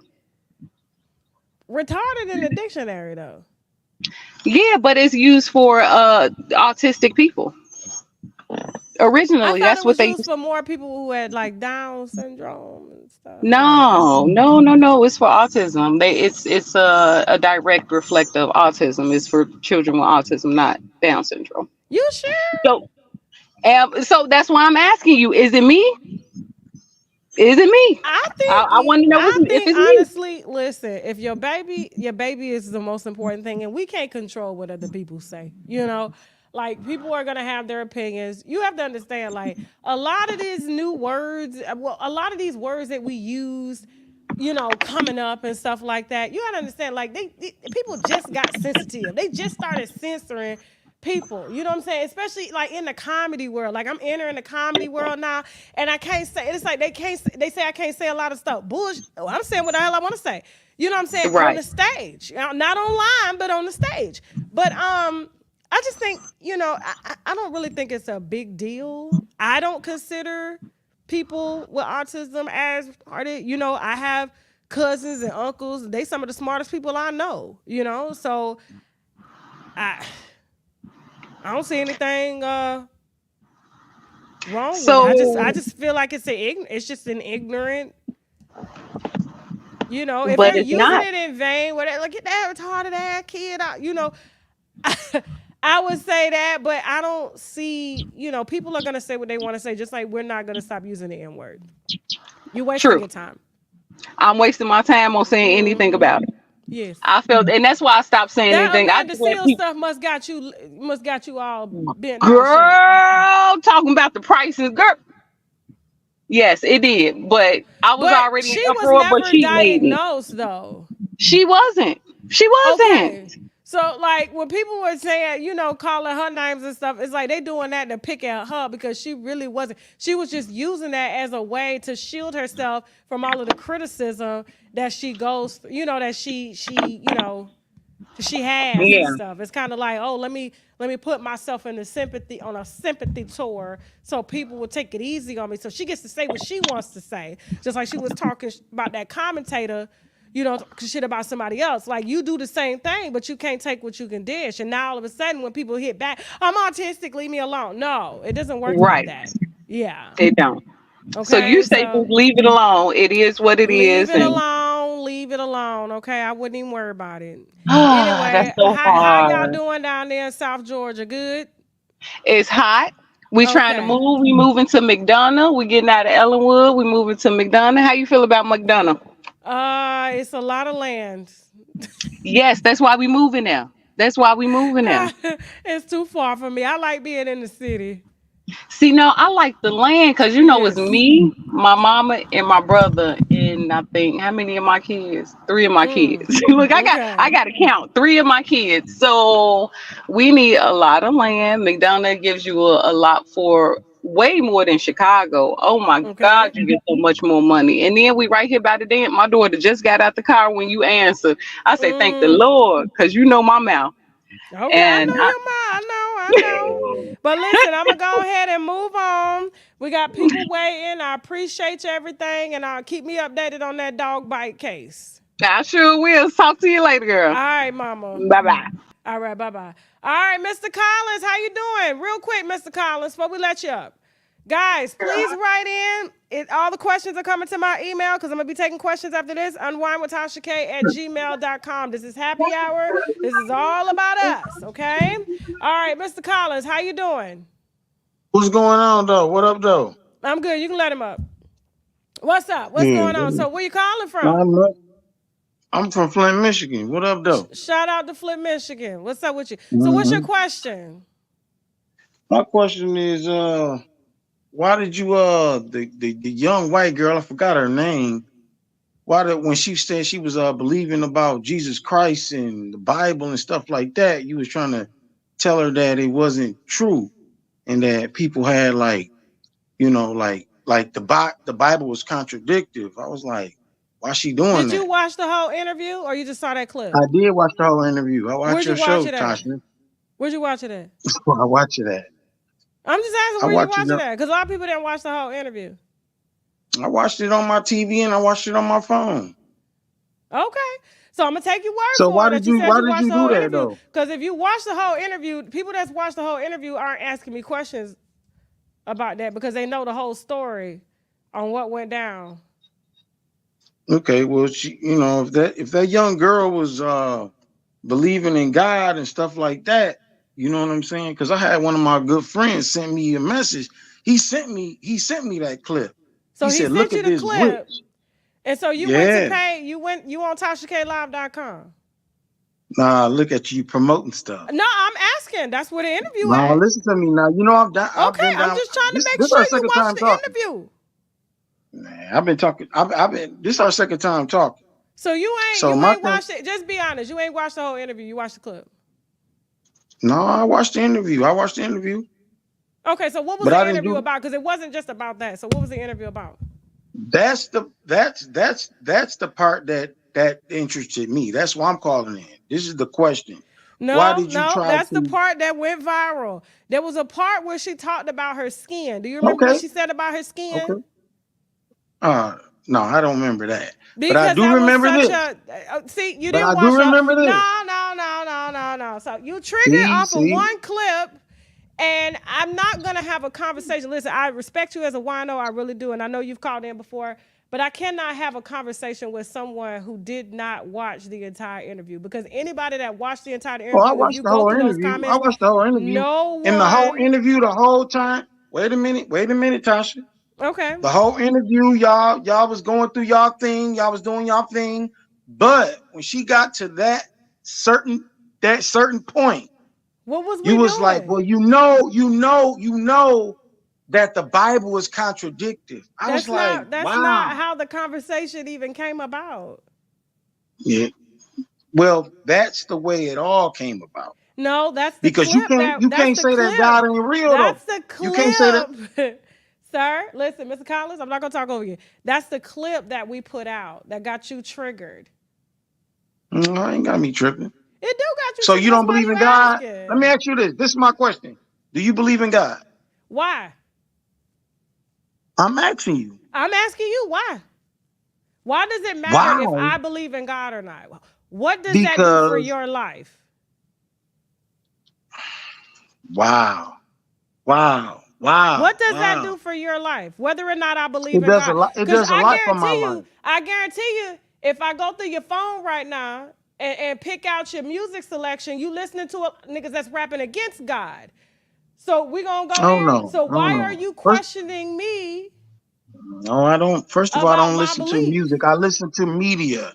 retarded in the dictionary though? Yeah, but it's used for autistic people. I Originally, thought that's it what was they used for more people who had like Down syndrome and stuff. Like No, no, no, no. It's for autism. It's a direct reflect of autism. It's for children with autism, not Down syndrome. you sure? So, so that's why I'm asking you: is it me? Is it me? I want to know I if think it's me. honestly, listen, if your baby is the most important thing and we can't control what other people say. Like people are gonna have their opinions. You have to understand, like a lot of these new words, well, a lot of these words that we use, coming up and stuff like that. You gotta understand, like people just got sensitive. They just started censoring people. You know what I'm saying? Especially like in the comedy world. Like I'm entering the comedy world now, and I can't say it's like they can't. They say I can't say a lot of stuff. Bullshit. I'm saying what the hell I want to say. You know what I'm saying? On Right. the stage, not online, but on the stage. But I just think I don't really think it's a big deal. I don't consider people with autism as retarded. I have cousins and uncles. They some of the smartest people I know. So I I don't see anything wrong with it. I So, just feel like it's just an ignorant. If but they're it's using not. it in vain, whatever, like get that retarded ass kid out. I would say that, but I don't see. People are gonna say what they want to say, just like we're not gonna stop using the N word. You're wasting True. your time. I'm wasting my time on saying anything Hmm. about it. Yes. I felt, and that's why I stopped saying That anything. I Amanda just let Seal people. stuff must got you all bent out of shape. Girl, talking about the prices, girl. Yes, it did. But I was But already in she was uproar, but never she made it. diagnosed though. She wasn't. She wasn't. Okay. So like when people were saying, calling her names and stuff, it's like they doing that to pick at her because she really wasn't. She was just using that as a way to shield herself from all of the criticism that she goes, that she has and Yeah. stuff. It's kind of like, oh, let me put myself in the sympathy on a sympathy tour so people will take it easy on me. So she gets to say what she wants to say. Just like she was talking about that commentator, shit about somebody else. Like you do the same thing, but you can't take what you can dish. And now all of a sudden when people hit back, I'm autistic, leave me alone. No, it doesn't work like Right. that. Yeah. It don't. So you Okay, say so just leave it alone. It is what it leave is, it and alone, leave leave it alone. Okay, I wouldn't even worry about it. That's Anyway, so how y'all hard. doing down there in South Georgia? Good. It's hot. We trying to Okay. move. We moving to McDonough. We getting out of Ellenwood. We moving to McDonough. How you feel about McDonough? It's a lot of land. Yes, that's why we moving there. That's why we moving there. It's too far from me. I like being in the city. See, no, I like the land because it's Yes. me, my mama, and my brother, and I think how many of my kids? Three of my kids. Mm. Look, I Okay. got to count three of my kids. So we need a lot of land. McDonough gives you a lot for way more than Chicago. Oh my God, Okay. you get so much more money. And then we right here by the dam. My daughter just got out the car when you answered. I say thank the Mm. Lord because you know my mouth. Okay, I And know your mom. I know. But listen, I'm gonna go ahead and move on. We got people waiting. I appreciate you everything, and keep me updated on that dog bite case. I sure will. Talk to you later, All girl. right, mama. Bye bye. All right, bye bye. All right, Mr. Collins, how you doing? Real quick, Mr. Collins, before we let you up. Guys, please write in. All the questions are coming to my email because I'm going to be taking questions after this. UNWINEWITHTASHAK@gmail.com. This is happy hour. This is all about us, okay? All right, Mr. Collins, how you doing? What's going on though? What up though? I'm good. You can let him up. What's up? What's Yeah, going on? So where you calling from? I'm up. I'm from Flint, Michigan. What up though? Shout out to Flint, Michigan. What's up with you? So what's your hmm question? My question is, why did you the young white girl, I forgot her name. Why did when she said she was believing about Jesus Christ and the Bible and stuff like that, you was trying to tell her that it wasn't true and that people had like the Bible was contradictive. I was like, why she doing Did you that? watch the whole interview or you just saw that I clip? did watch the whole interview. I watched Where'd you your watch show, it at? Tasha. Where'd you watch it at? I watch it at. I'm just asking I where you watch it. watch it at, because a lot of people didn't watch the whole interview. I watched it on my TV and I watched it on my phone. Okay. So I'm gonna take your word So for it why that did you you said why you did watched you the do whole that interview. though? Because if you watch the whole interview, people that's watched the whole interview aren't asking me questions about that because they know the whole story on what went down. Okay, well, if that young girl was believing in God and stuff like that, you know what I'm saying? Because I had one of my good friends send me a message. He sent me that clip. So He he said, "Look sent you at the this clip, witch." and so you went to Yeah. pay. You on TashaKLive.com. Nah, look at you promoting stuff. No, I'm asking. That's where the interview Nah, at. listen to me now. You know I've Okay, been I'm down. just trying to make This our sure you second watched time the talking. interview. Man, I've been talking. I've been. This is our second time talking. So you ain't So you my ain't thing. watched it. Just be honest. You ain't watched the whole interview. You watched the clip. No, I watched the interview. Okay, so what was But I the didn't interview do. about? Because it wasn't just about that. So what was the interview about? That's the part that interested me. That's why I'm calling in. This is the question. Why No, did you no, try that's the to? part that went viral. There was a part where she talked about her skin. Do you remember what Okay, she said about her skin? okay. Uh, no, I don't remember that. But I Because do that was remember such this. a see, you But didn't I do watch the remember this. no. So you triggered See, off of see. one clip, and I'm not gonna have a conversation. Listen, I respect you as a wino, I really do, and I know you've called in before, but I cannot have a conversation with someone who did not watch the entire interview. Because anybody that watched the entire Well, I interview, if watched you the go whole through those interview. I comments, watched the whole interview. no And the whole one. interview, the whole time. Wait a minute. Wait a minute, Tasha. Okay. The whole interview, y'all was going through y'all thing, y'all was doing y'all thing. But when she got to certain certain point, What was you we was like, well, doing? that the Bible is contradictive. I was like, That's not wow. how the conversation even came about. Yeah. Well, that's the way it all came about. No, that's the Because you clip can't that you that's can't the say that clip. God ain't real though. That's the You can't say that. clip. Sir, listen, Mr. Collins, I'm not gonna talk over you. That's the clip that we put out that got you triggered. I ain't got me tripping. It do got you So triggered. you That's don't why believe you in God? Let me asking. ask you this. This is my question. Do you believe in God? Why? I'm asking you. I'm asking you why. Why does it matter if Why? I believe in God or not? What does that do for Because your life? wow. Wow. Wow. What does that Wow. do for your life? Whether or not I believe It in does a God. lot. It Because does a lot for my life. I guarantee you, If I go through your phone right now and pick out your music selection, you listening to niggas that's rapping against God. So we gonna go Oh there. no, So no, why are no. you First, questioning me no, I don't. First of all, I about don't my listen to beliefs? music. I listen to media.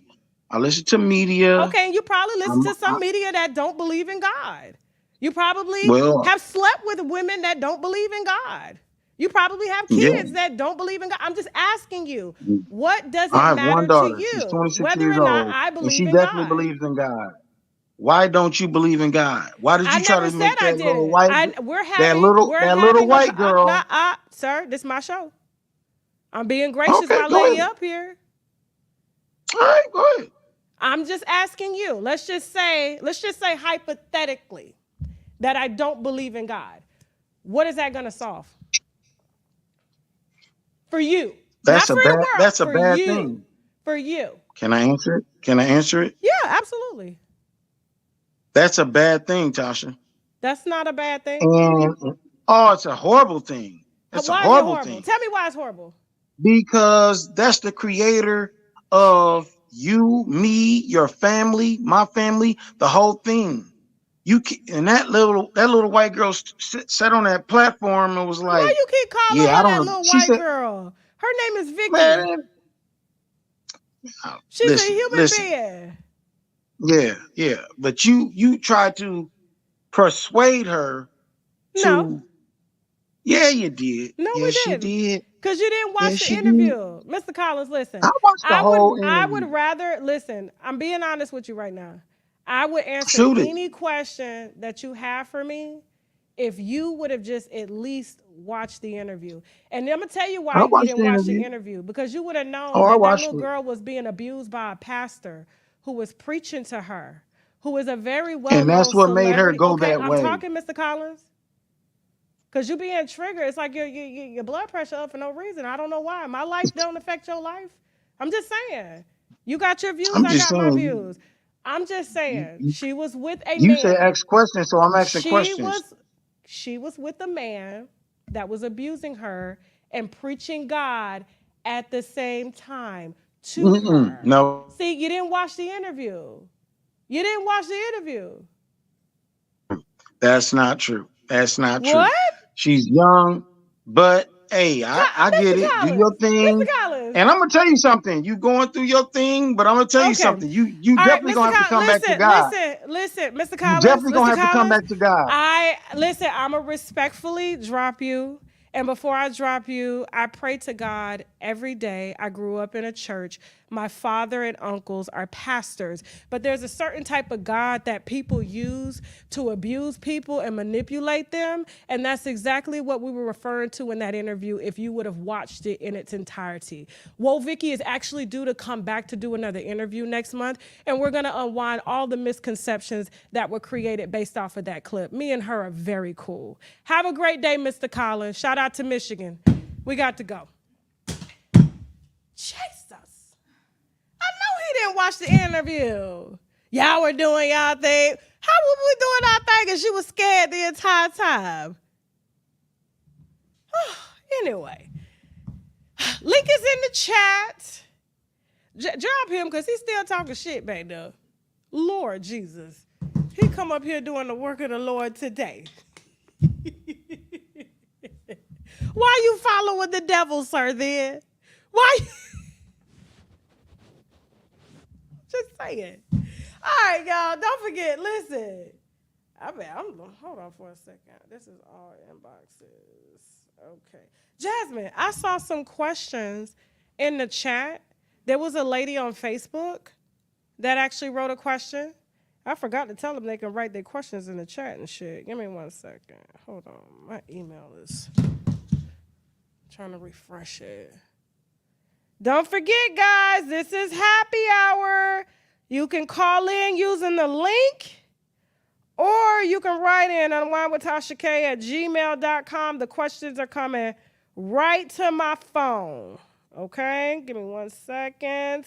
I listen to media. Okay, and you probably listen I'm, to I, some media that don't believe in God. You probably well, have slept with women that don't believe in God. You probably have yeah. kids that don't believe in God. I'm just asking you, what does I it have one matter to daughter. She's you 26 whether years or not old, I and believe she in definitely God? believes in God. Why don't you believe in God? Why did I you try never to said make I that little didn't. white, We're that little having a white girl? sir, this is my show. I'm being gracious Okay, by go letting you ahead. up here. All right, go ahead. I'm just asking you. Let's just say hypothetically that I don't believe in God. What is that going to solve? For you. Not for the world, That's a for bad you. thing. For you. Can I answer it? Can I answer it? Yeah, absolutely. That's a bad thing, Tasha. That's not a bad thing. And oh, it's a horrible thing. It's a Why is it horrible horrible? thing Tell me why it's horrible. because that's the creator of you, me, your family, my family, the whole thing. And that little white girl sat on that platform and was Why like, you keep calling "Yeah, I her don't that know." little She white said, girl? Her name is Vicky. "Man, She's a listen, human listen, being. yeah, yeah." But you tried to persuade her No. to. Yeah, you did. No, we Yes, you didn't. did. Because you didn't watch Yes, the you did. interview. Mr. Collins, listen. I watched the whole I would interview. rather listen, I'm being honest with you right now. I would answer Shoot it. any question that you have for me if you would have just at least watched the interview. And I'm gonna tell you why I you watched didn't the watch the interview. interview. Because you would have Oh, known I that that watched little it. girl was being abused by a pastor who was preaching to her, who is a very And well-known that's what made her celebrity. go Okay, that I'm way. talking, Mr. Collins. Cause you being triggered, it's like your blood pressure up for no reason. I don't know why. My life don't affect your life. I'm just saying. You got your views, I'm I just got my saying, views. I'm just you, saying. you, She was with a you say man. ask questions, so I'm asking She questions. was she was with a man that was abusing her and preaching God at the same time to her. No, See, you didn't watch the interview. You didn't watch the interview. that's not true. That's not true. What? She's young, but hey, I get Mr. it. Do your Collins. thing. Mr. Collins. And I'm gonna tell you something. You going through your thing, but I'm gonna tell you Okay. something. You All right, definitely Mr. gonna have to Collins, come back to listen, God. listen, listen, Mr. You Collins, definitely gonna Mr. have to come Collins. back to God. I'm gonna respectfully drop you. And before I drop you, I pray to God every day. I grew up in a church. My father and uncles are pastors, but there's a certain type of God that people use to abuse people and manipulate them. And that's exactly what we were referring to in that interview if you would have watched it in its entirety. Woe Vicky is actually due to come back to do another interview next month, and we're gonna unwind all the misconceptions that were created based off of that clip. Me and her are very cool. Have a great day, Mr. Collins. Shout out to Michigan. We got to go. Jesus. I know he didn't watch the interview. Y'all were doing y'all thing. How were we doing our thing and she was scared the entire time? Anyway, link is in the chat. Drop him because he's still talking shit back there. Lord Jesus. He come up here doing the work of the Lord today. Why you following the devil, sir, then? Why? Just saying. All right, y'all. Don't forget, listen. Hold on for a second. This is all inboxes. Okay. Jasmine, I saw some questions in the chat. There was a lady on Facebook that actually wrote a question. I forgot to tell them they can write their questions in the chat and shit. Give me 1 second. Hold on. My email is trying to refresh it. Don't forget, guys, this is happy hour. You can call in using the link, or you can write in unwinewithtashak@gmail.com. The questions are coming right to my phone. Okay? Give me 1 second.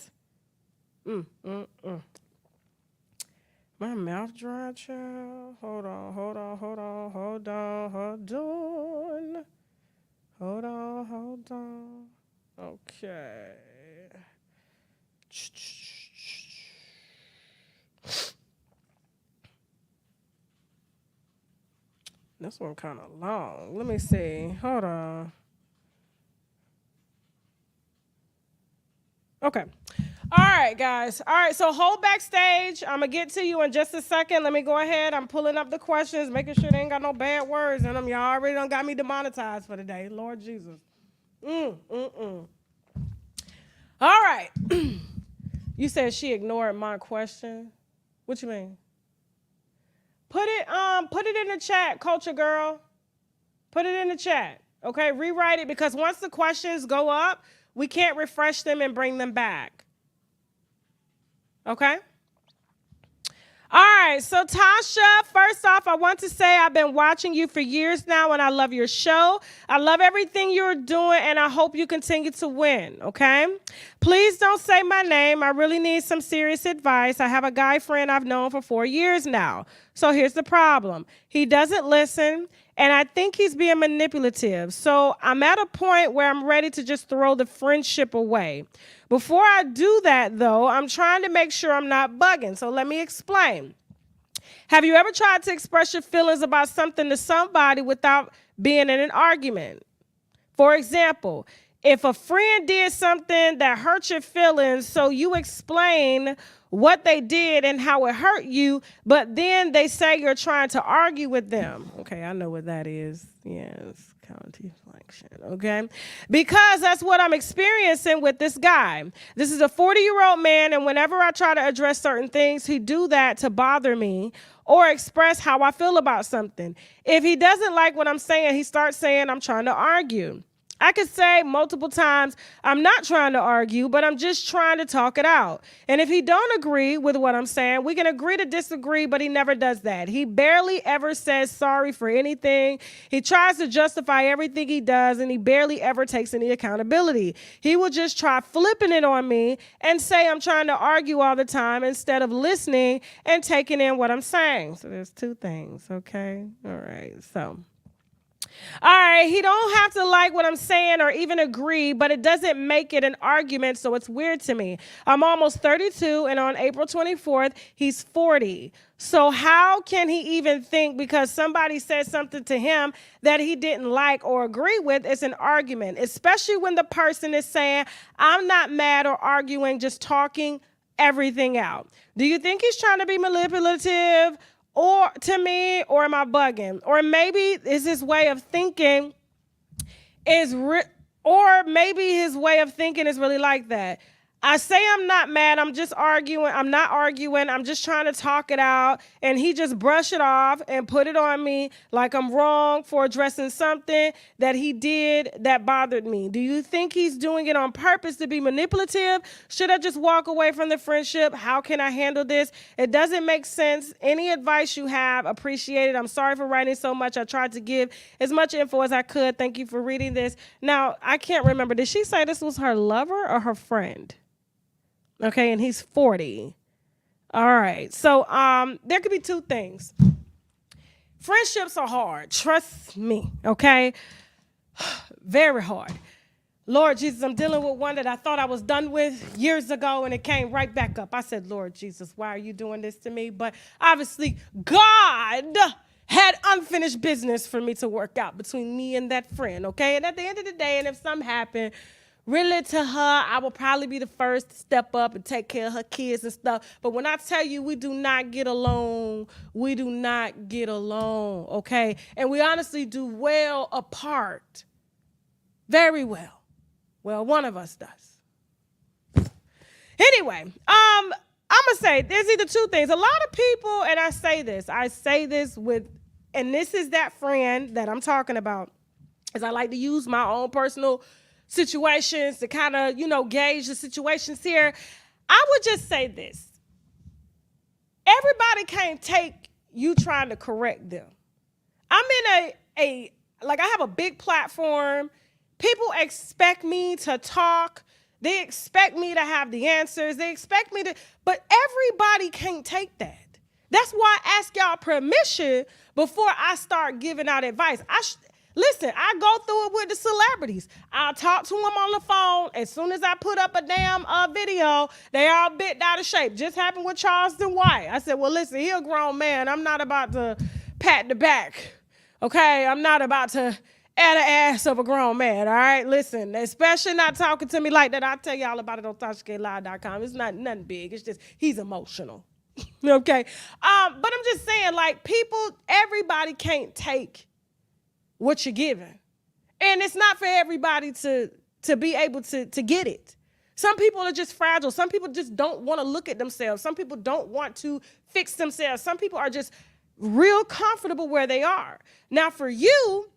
My mouth dry, child. Hold on. Okay. This one kind of long. Let me see. Hold on. Okay. All right, guys. All right, so hold backstage. I'm going to get to you in just a second. Let me go ahead. I'm pulling up the questions, making sure they ain't got no bad words in them. Y'all already done got me demonetized for the day. Lord Jesus. All right. You said she ignored my question. What you mean? Put it in the chat, culture girl. Put it in the chat. Okay, rewrite it because once the questions go up, we can't refresh them and bring them back. Okay? All right, so Tasha, first off, I want to say I've been watching you for years now, and I love your show. I love everything you're doing, and I hope you continue to win, okay? Please don't say my name. I really need some serious advice. I have a guy friend I've known for 4 years now. So here's the problem. He doesn't listen, and I think he's being manipulative. So I'm at a point where I'm ready to just throw the friendship away. Before I do that, though, I'm trying to make sure I'm not bugging. So let me explain. Have you ever tried to express your feelings about something to somebody without being in an argument? For example, if a friend did something that hurt your feelings, so you explain what they did and how it hurt you, but then they say you're trying to argue with them. Okay, I know what that is. Yes, county flexion, okay? Because that's what I'm experiencing with this guy. This is a 40-year-old man, and whenever I try to address certain things, he do that to bother me or express how I feel about something. If he doesn't like what I'm saying, he starts saying I'm trying to argue. I could say multiple times, I'm not trying to argue, but I'm just trying to talk it out. And if he don't agree with what I'm saying, we can agree to disagree, but he never does that. He barely ever says sorry for anything. He tries to justify everything he does, and he barely ever takes any accountability. He will just try flipping it on me and say I'm trying to argue all the time instead of listening and taking in what I'm saying. So there's two things, okay? All right, so... All right, he don't have to like what I'm saying or even agree, but it doesn't make it an argument, so it's weird to me. I'm almost 32, and on April 24th, he's 40. So how can he even think because somebody said something to him that he didn't like or agree with is an argument, especially when the person is saying, I'm not mad or arguing, just talking everything out. Do you think he's trying to be manipulative? Or to me, or am I bugging? Or maybe is his way of thinking or maybe his way of thinking is really like that. I say I'm not mad, I'm just arguing, I'm not arguing, I'm just trying to talk it out, and he just brush it off and put it on me like I'm wrong for addressing something that he did that bothered me. Do you think he's doing it on purpose to be manipulative? Should I just walk away from the friendship? How can I handle this? It doesn't make sense. Any advice you have, appreciate it. I'm sorry for writing so much. I tried to give as much info as I could. Thank you for reading this. Now, I can't remember. Did she say this was her lover or her friend? Okay, and he's 40. All right. So there could be two things. Friendships are hard. Trust me, okay? Very hard. Lord Jesus, I'm dealing with one that I thought I was done with years ago, and it came right back up. I said, Lord Jesus, why are you doing this to me? But obviously, God had unfinished business for me to work out between me and that friend, okay? And at the end of the day, and if something happened, really to her, I will probably be the first to step up and take care of her kids and stuff. But when I tell you we do not get along, we do not get along, okay? And we honestly do well apart. Very well. Well, one of us does. Anyway, I'm going to say there's either two things. A lot of people, and I say this with, and this is that friend that I'm talking about, is I like to use my own personal situations to kind of, gauge the situations here. I would just say this. Everybody can't take you trying to correct them. I'm in I have a big platform. People expect me to talk. They expect me to have the answers. They expect me to, but everybody can't take that. That's why I ask y'all permission before I start giving out advice. Listen, I go through it with the celebrities. I'll talk to them on the phone. As soon as I put up a damn video, they all bent out of shape. Just happened with Charleston White. I said, well, listen, he a grown man. I'm not about to pat the back Okay, I'm not about to add an ass of a grown man, all right? Listen, especially not talking to me like that. I'll tell y'all about it on tashaklive.com. It's not nothing big. It's just he's emotional. Okay? But I'm just saying, like, everybody can't take what you're giving. And it's not for everybody to be able to get it. Some people are just fragile. Some people just don't want to look at themselves. Some people don't want to fix themselves. Some people are just real comfortable where they are. Now, for you,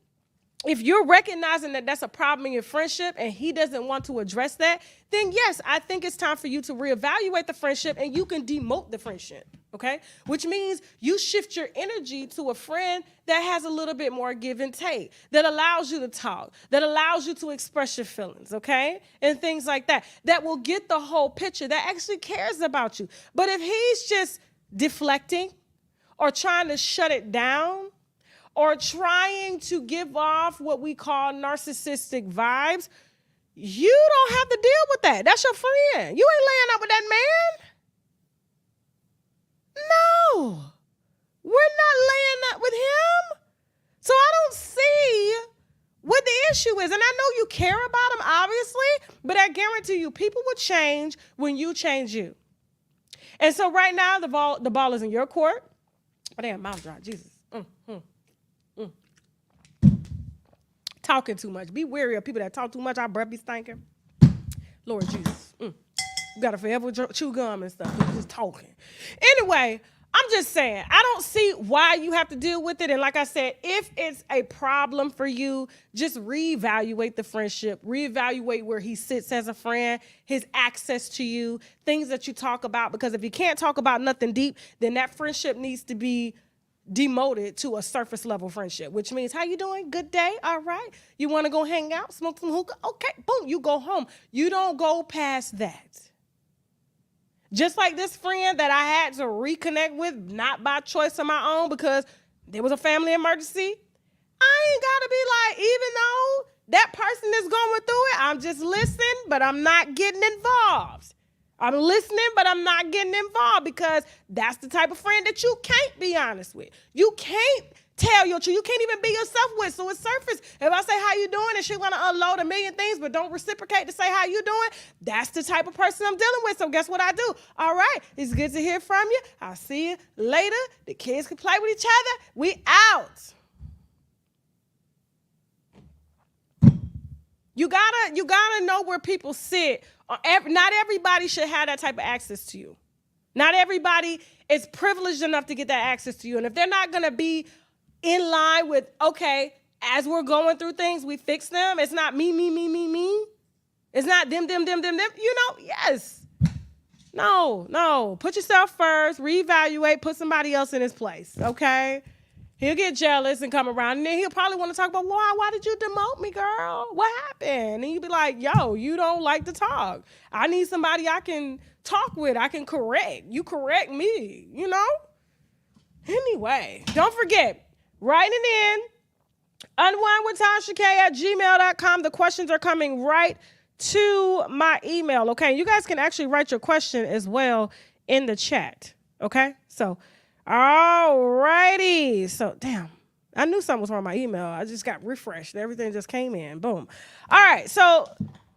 if you're recognizing that that's a problem in your friendship and he doesn't want to address that, then yes, I think it's time for you to reevaluate the friendship and you can demote the friendship, okay? Which means you shift your energy to a friend that has a little bit more give and take, that allows you to talk, that allows you to express your feelings, okay? And things like that, that will get the whole picture, that actually cares about you. But if he's just deflecting, or trying to shut it down, or trying to give off what we call narcissistic vibes, you don't have to deal with that. That's your friend. You ain't laying up with that man. No, we're not laying up with him. So I don't see what the issue is. And I know you care about him, obviously, but I guarantee you people will change when you change you. And so right now, the ball is in your court. Oh, damn, mouth dry. Jesus. Talking too much. Be wary of people that talk too much. Our breath be stinking. Lord Jesus. You got to forever chew gum and stuff. Just talking. Anyway, I'm just saying, I don't see why you have to deal with it. And like I said, if it's a problem for you, just reevaluate the friendship. Reevaluate where he sits as a friend, his access to you, things that you talk about. Because if you can't talk about nothing deep, then that friendship needs to be demoted to a surface level friendship, which means, how you doing? Good day? All right. You want to go hang out, smoke some hookah? Okay, boom, you go home. You don't go past that. Just like this friend that I had to reconnect with, not by choice of my own, because there was a family emergency. I ain't got to be like, even though that person is going through it, I'm just listening, but I'm not getting involved. I'm listening, but I'm not getting involved, because that's the type of friend that you can't be honest with. You can't tell your truth. You can't even be yourself with. So it's surface. If I say how you doing and she want to unload a million things but don't reciprocate to say how you doing, that's the type of person I'm dealing with. So guess what I do? All right, it's good to hear from you. I'll see you later. The kids can play with each other. We out. You gotta know where people sit. Not everybody should have that type of access to you. Not everybody is privileged enough to get that access to you. And if they're not gonna be in line with, okay, as we're going through things, we fix them. It's not me. It's not them. You know, yes. No. Put yourself first, reevaluate, put somebody else in his place, okay? He'll get jealous and come around, and then he'll probably want to talk about, why did you demote me, girl? What happened? And you'll be like, yo, you don't like to talk. I need somebody I can talk with. I can correct. You correct me, you know? Anyway, don't forget, write it in, unwinewithtashak@gmail.com. The questions are coming right to my email, okay? You guys can actually write your question as well in the chat, okay? So, all righty. So, damn, I knew something was wrong with my email. I just got refreshed. Everything just came in. Boom. All right, so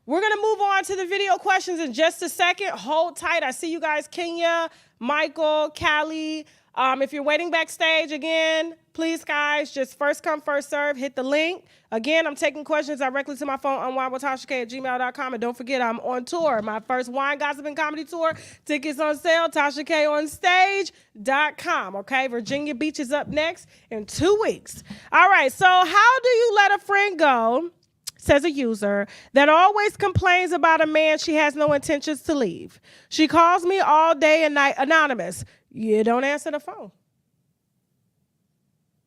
we're going to move on to the video questions in just a second. Hold tight. I see you guys, Kenya, Michael, Callie. If you're waiting backstage, again, please, guys, just first come, first serve. Hit the link. Again, I'm taking questions directly to my phone, unwinewithtashak@gmail.com. And don't forget, I'm on tour. My first wine, gossip, and comedy tour. Tickets on sale, tashakonstage.com. Okay, Virginia Beach is up next in 2 weeks. All right, so how do you let a friend go, says a user, that always complains about a man she has no intentions to leave? She calls me all day and night, anonymous. You don't answer the phone.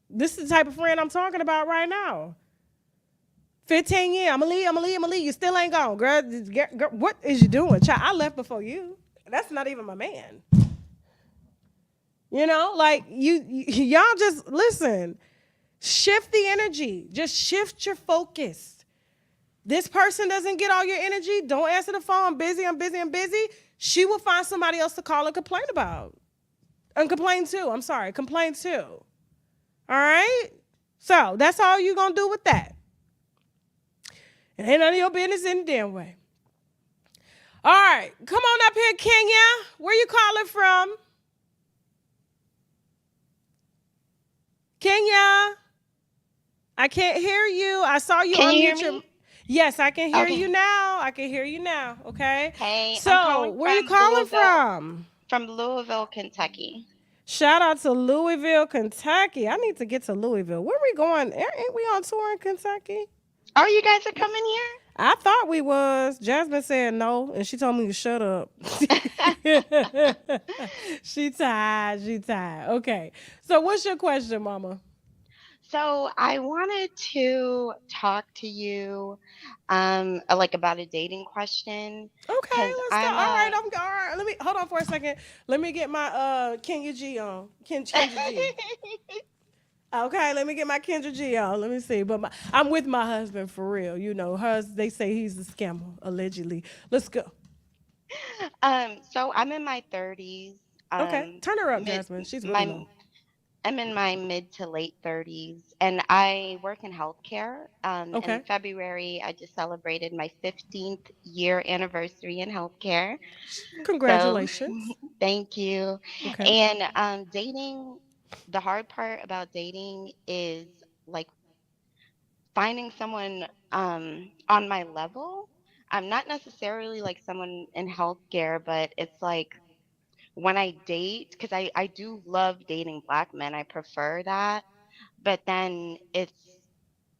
This is the type of friend I'm talking about right now. 15 years, I'm going to leave. You still ain't gone. Girl, what is you doing? Child, I left before you. That's not even my man. You know, like, y'all just, listen, shift the energy. Just shift your focus. This person doesn't get all your energy. Don't answer the phone. I'm busy. She will find somebody else to call and complain about. And complain to. All right? So that's all you gonna do with that. It ain't none of your business any damn way. All right, come on up here, Kenya. Where you calling from? Kenya, I can't hear you. I saw you Can you hear unmute your. me? Yes, I can hear you Okay. now. I can hear you now. Okay. Hey, I'm So, calling where you from calling Louisville, from? Kentucky. Shout out to Louisville, Kentucky. I need to get to Louisville. Where we going? Ain't we on tour in Kentucky? Oh, you guys are coming I thought we was. Jasmine said no, and she told me to shut up. here? She tired. She tired. Okay. So, what's your question, Mama? So I wanted to talk to you, like about a dating question, Okay, because let's go. All I'm right, a. all right. Let me hold on for a second. Let me get my Kenya G on. Kendra G. Okay, let me get my Kendra G on. Let me see. But I'm with my husband for real. You know, they say he's a scammer, allegedly. Let's go. So I'm in my 30s. Okay. Turn her up, Mid Jasmine. She's really my low. I'm in my mid to late 30s, and I work in healthcare. In Okay. February, I just celebrated my 15th year anniversary in healthcare. So, Congratulations. thank you. Okay. And dating, the hard part about dating is like finding someone on my level. I'm not necessarily like someone in healthcare, but it's like when I date, because I do love dating black men, I prefer that. But then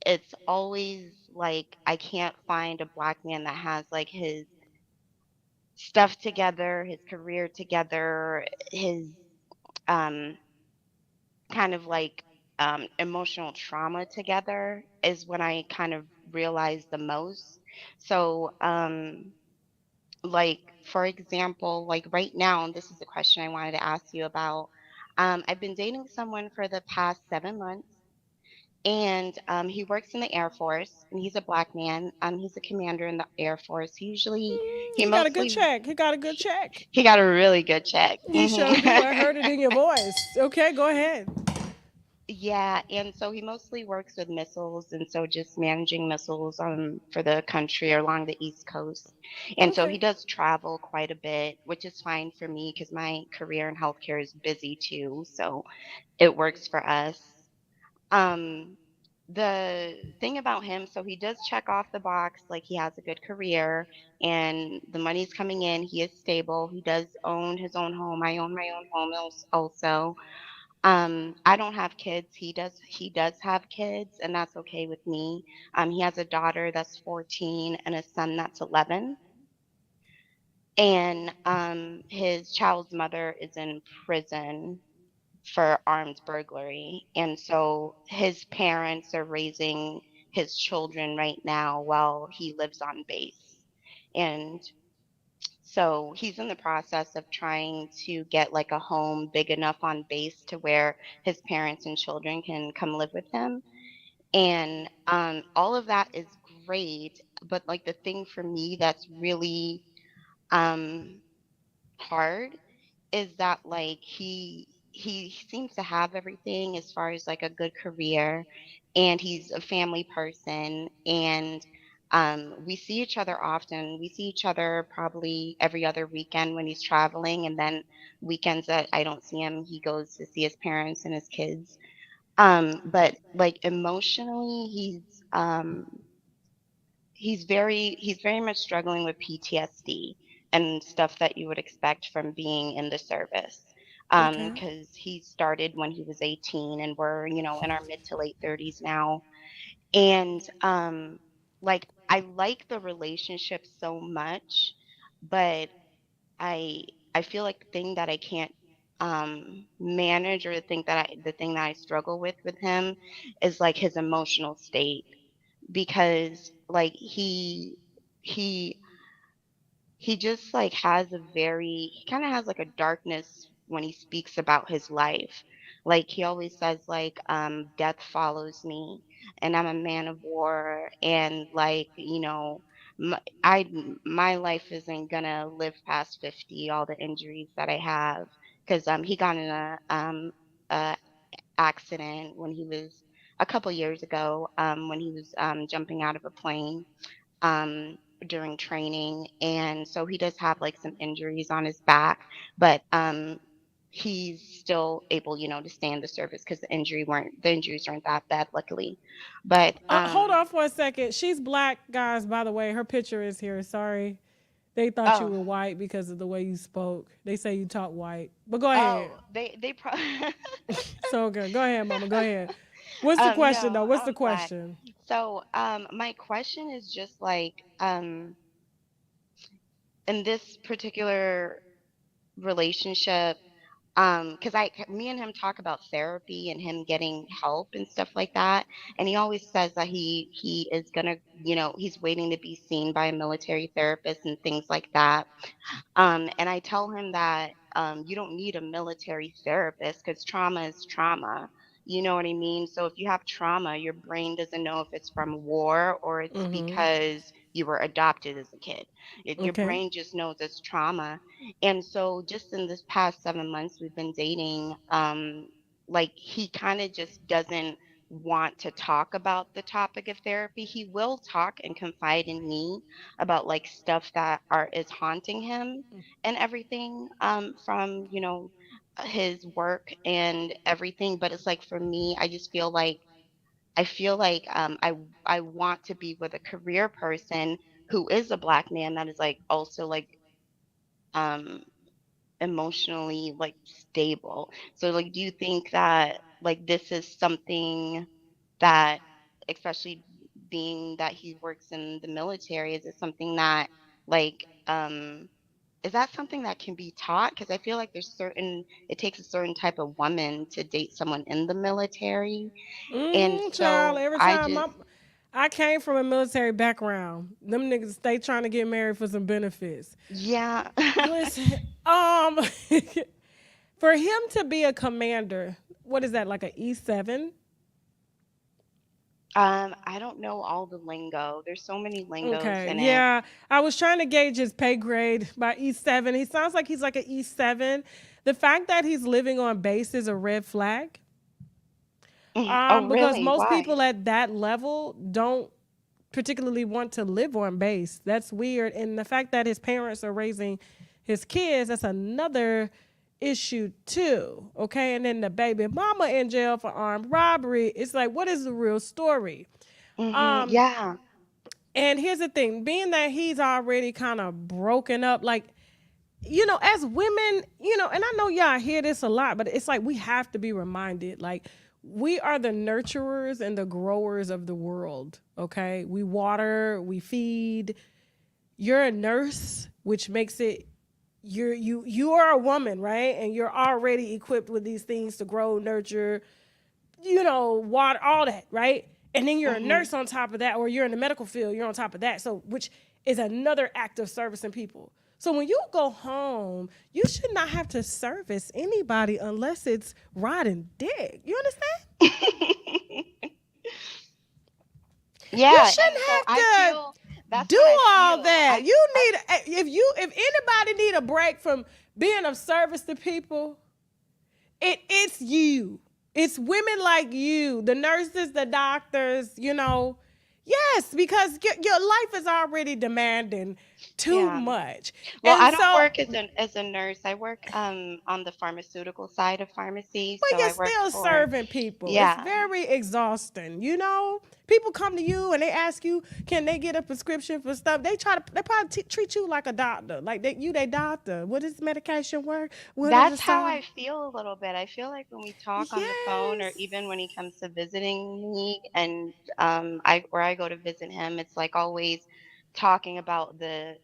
it's always like I can't find a black man that has like his stuff together, his career together, his um kind of like emotional trauma together is when I kind of realize the most. So like for example, like right now, and this is the question I wanted to ask you about. I've been dating someone for the past 7 months, and he works in the Air Force, and he's a black man. He's a commander in the Air Force. He He got a good mostly check. He got a good check. he got a really good check. You sure do. I heard it in your voice. Okay, go ahead. Yeah, and so he mostly works with missiles, and so just managing missiles for the country along the East Coast. And so he Okay. does travel quite a bit, which is fine for me because my career in healthcare is busy too, so it works for us. Um, the thing about him, so he does check off the box, like he has a good career and the money's coming in, he is stable, he does own his own home. I own my own home also. I don't have kids. He does have kids, and that's okay with me. He has a daughter that's 14 and a son that's 11. And his child's mother is in prison for armed burglary. And so his parents are raising his children right now while he lives on base. And so he's in the process of trying to get like a home big enough on base to where his parents and children can come live with him. And all of that is great. But like the thing for me that's really um, hard is that like he seems to have everything as far as like a good career, and he's a family person, and we see each other often. We see each other probably every other weekend when he's traveling, and then weekends that I don't see him, he goes to see his parents and his kids. But like emotionally, he's very much struggling with PTSD and stuff that you would expect from being in the service. Okay. Because he started when he was 18, and we're, in our mid to late 30s now. And like I like the relationship so much, but I I feel like the thing that I can't manage, or the thing that I struggle with him is like his emotional state, because like he he just like he kind of has like a darkness when he speaks about his life. Like he always says like death follows me, and I'm a man of war, and like my life isn't gonna live past 50, all the injuries that I have, because he got in a accident when he was a couple years ago, when he was jumping out of a plane um, during training, and so he does have like some injuries on his back, but he's still able, to stay in the service because the injuries weren't that bad, luckily. But Hold on for a second. She's black, guys. By the way, her picture is here. Sorry, they thought you oh were white because of the way you spoke. They say you talk white, but go ahead. oh they probably So good. Go ahead, Mama. Go ahead. What's the question though? no, What's the I'm black. question? So my question is just like in this particular relationship, because me and him talk about therapy and him getting help and stuff like that, and he always says that he is gonna, he's waiting to be seen by a military therapist and things like that. And I tell him that you don't need a military therapist because trauma is trauma. You know what I mean? So if you have trauma, your brain doesn't know if it's from war or it's Mm-hmm. because you were adopted as a kid. Your Okay. brain just knows it's trauma. And so just in this past 7 months we've been dating, like he kind of just doesn't want to talk about the topic of therapy. He will talk and confide in me about like stuff that are is haunting him and everything from his work and everything, but it's like for me I just feel like I want to be with a career person who is a black man that is like also like um emotionally like stable. So like do you think that like this is something that, especially being that he works in the military, is it something that like is that something that can be taught? Because I feel like it takes a certain type of woman to date someone in the military. And Child, so every I time just, I came from a military background, them niggas stay trying to get married for some benefits. yeah. Listen, um, for him to be a commander, what is that like a E7? I don't know all the lingo. There's so many lingos Okay, in it. yeah, I was trying to gauge his pay grade by E7. He sounds like he's like an E7. The fact that he's living on base is a red flag. Oh, Because really? most Why? people at that level don't particularly want to live on base. That's weird. And the fact that his parents are raising his kids, that's another issue too. Okay. And then the baby mama in jail for armed robbery. It's like, what is the real story? Um, Yeah. and here's the thing, being that he's already kind of broken up, like, as women, and I know y'all hear this a lot, but it's like we have to be reminded, like, we are the nurturers and the growers of the world. Okay. We water, we feed. You're a nurse, which makes it you are a woman, right? And you're already equipped with these things to grow, nurture, water, all that, right? And then you're a hmm nurse on top of that, or you're in the medical field, you're on top of that. So, which is another act of servicing people. So when you go home, you should not have to service anybody unless it's riding dick. You understand? You Yeah, shouldn't and so I have to feel that's do what I all feel. that. You I need if anybody need a break from being of service to people, it's you. It's women like you, the nurses, the doctors. Yes, because your life is already demanding too yeah. much. Well, And I don't so, work as a nurse. I work on the pharmaceutical side of pharmacy. but So you're I work still for, serving people. It's yeah. very exhausting. People come to you and they ask you, can they get a prescription for stuff? They probably treat you like a doctor, like they doctor. What does medication work? What are the That's how side? I feel a little bit. I feel like when we talk on the phone or Yes. even when he comes to visiting me and I where I go to visit him, it's like always talking about the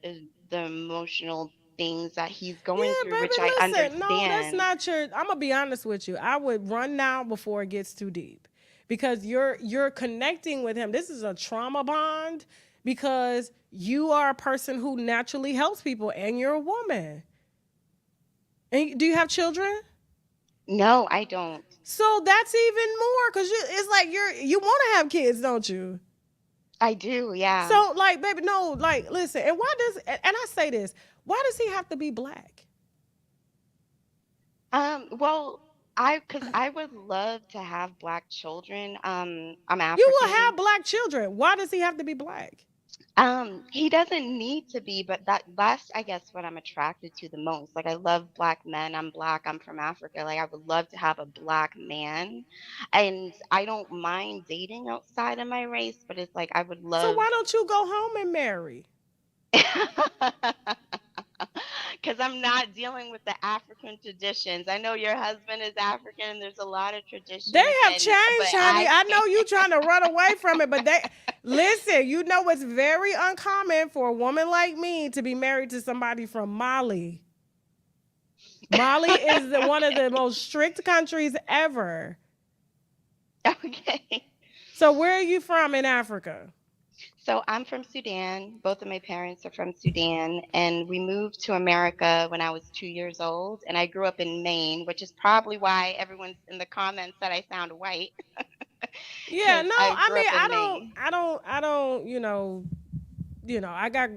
emotional things that he's going Yeah, through, baby, which I listen. No, that's understand. not your. I'm gonna be honest with you. I would run now before it gets too deep, because you're connecting with him. This is a trauma bond because you are a person who naturally helps people, and you're a woman. And do you have children? No, I don't. So that's even more because it's like you want to have kids, don't you? I do, yeah. So like, baby, no, like, listen. And why does and I say this? Why does he have to be black? Well, Because I would love to have black children. I'm You will African. have black children. Why does he have to be black? He doesn't need to be, but that's I guess what I'm attracted to the most. Like I love black men. I'm black. I'm from Africa. Like I would love to have a black man, and I don't mind dating outside of my race, but it's like I would So love. why don't you go home and marry? Because I'm not dealing with the African traditions. I know your husband is African. There's a lot of They traditions, have and but changed, honey. I I can't. know you trying to run away from it, but they listen, you know it's very uncommon for a woman like me to be married to somebody from Mali. Mali is one of the most strict countries ever. Okay. So where are you from in Africa? So I'm from Sudan. Both of my parents are from Sudan, and we moved to America when I was 2 years old. And I grew up in Maine, which is probably why everyone's in the comments that I sound white, Yeah, because no, I I grew mean up I in don't Maine. I don't I don't,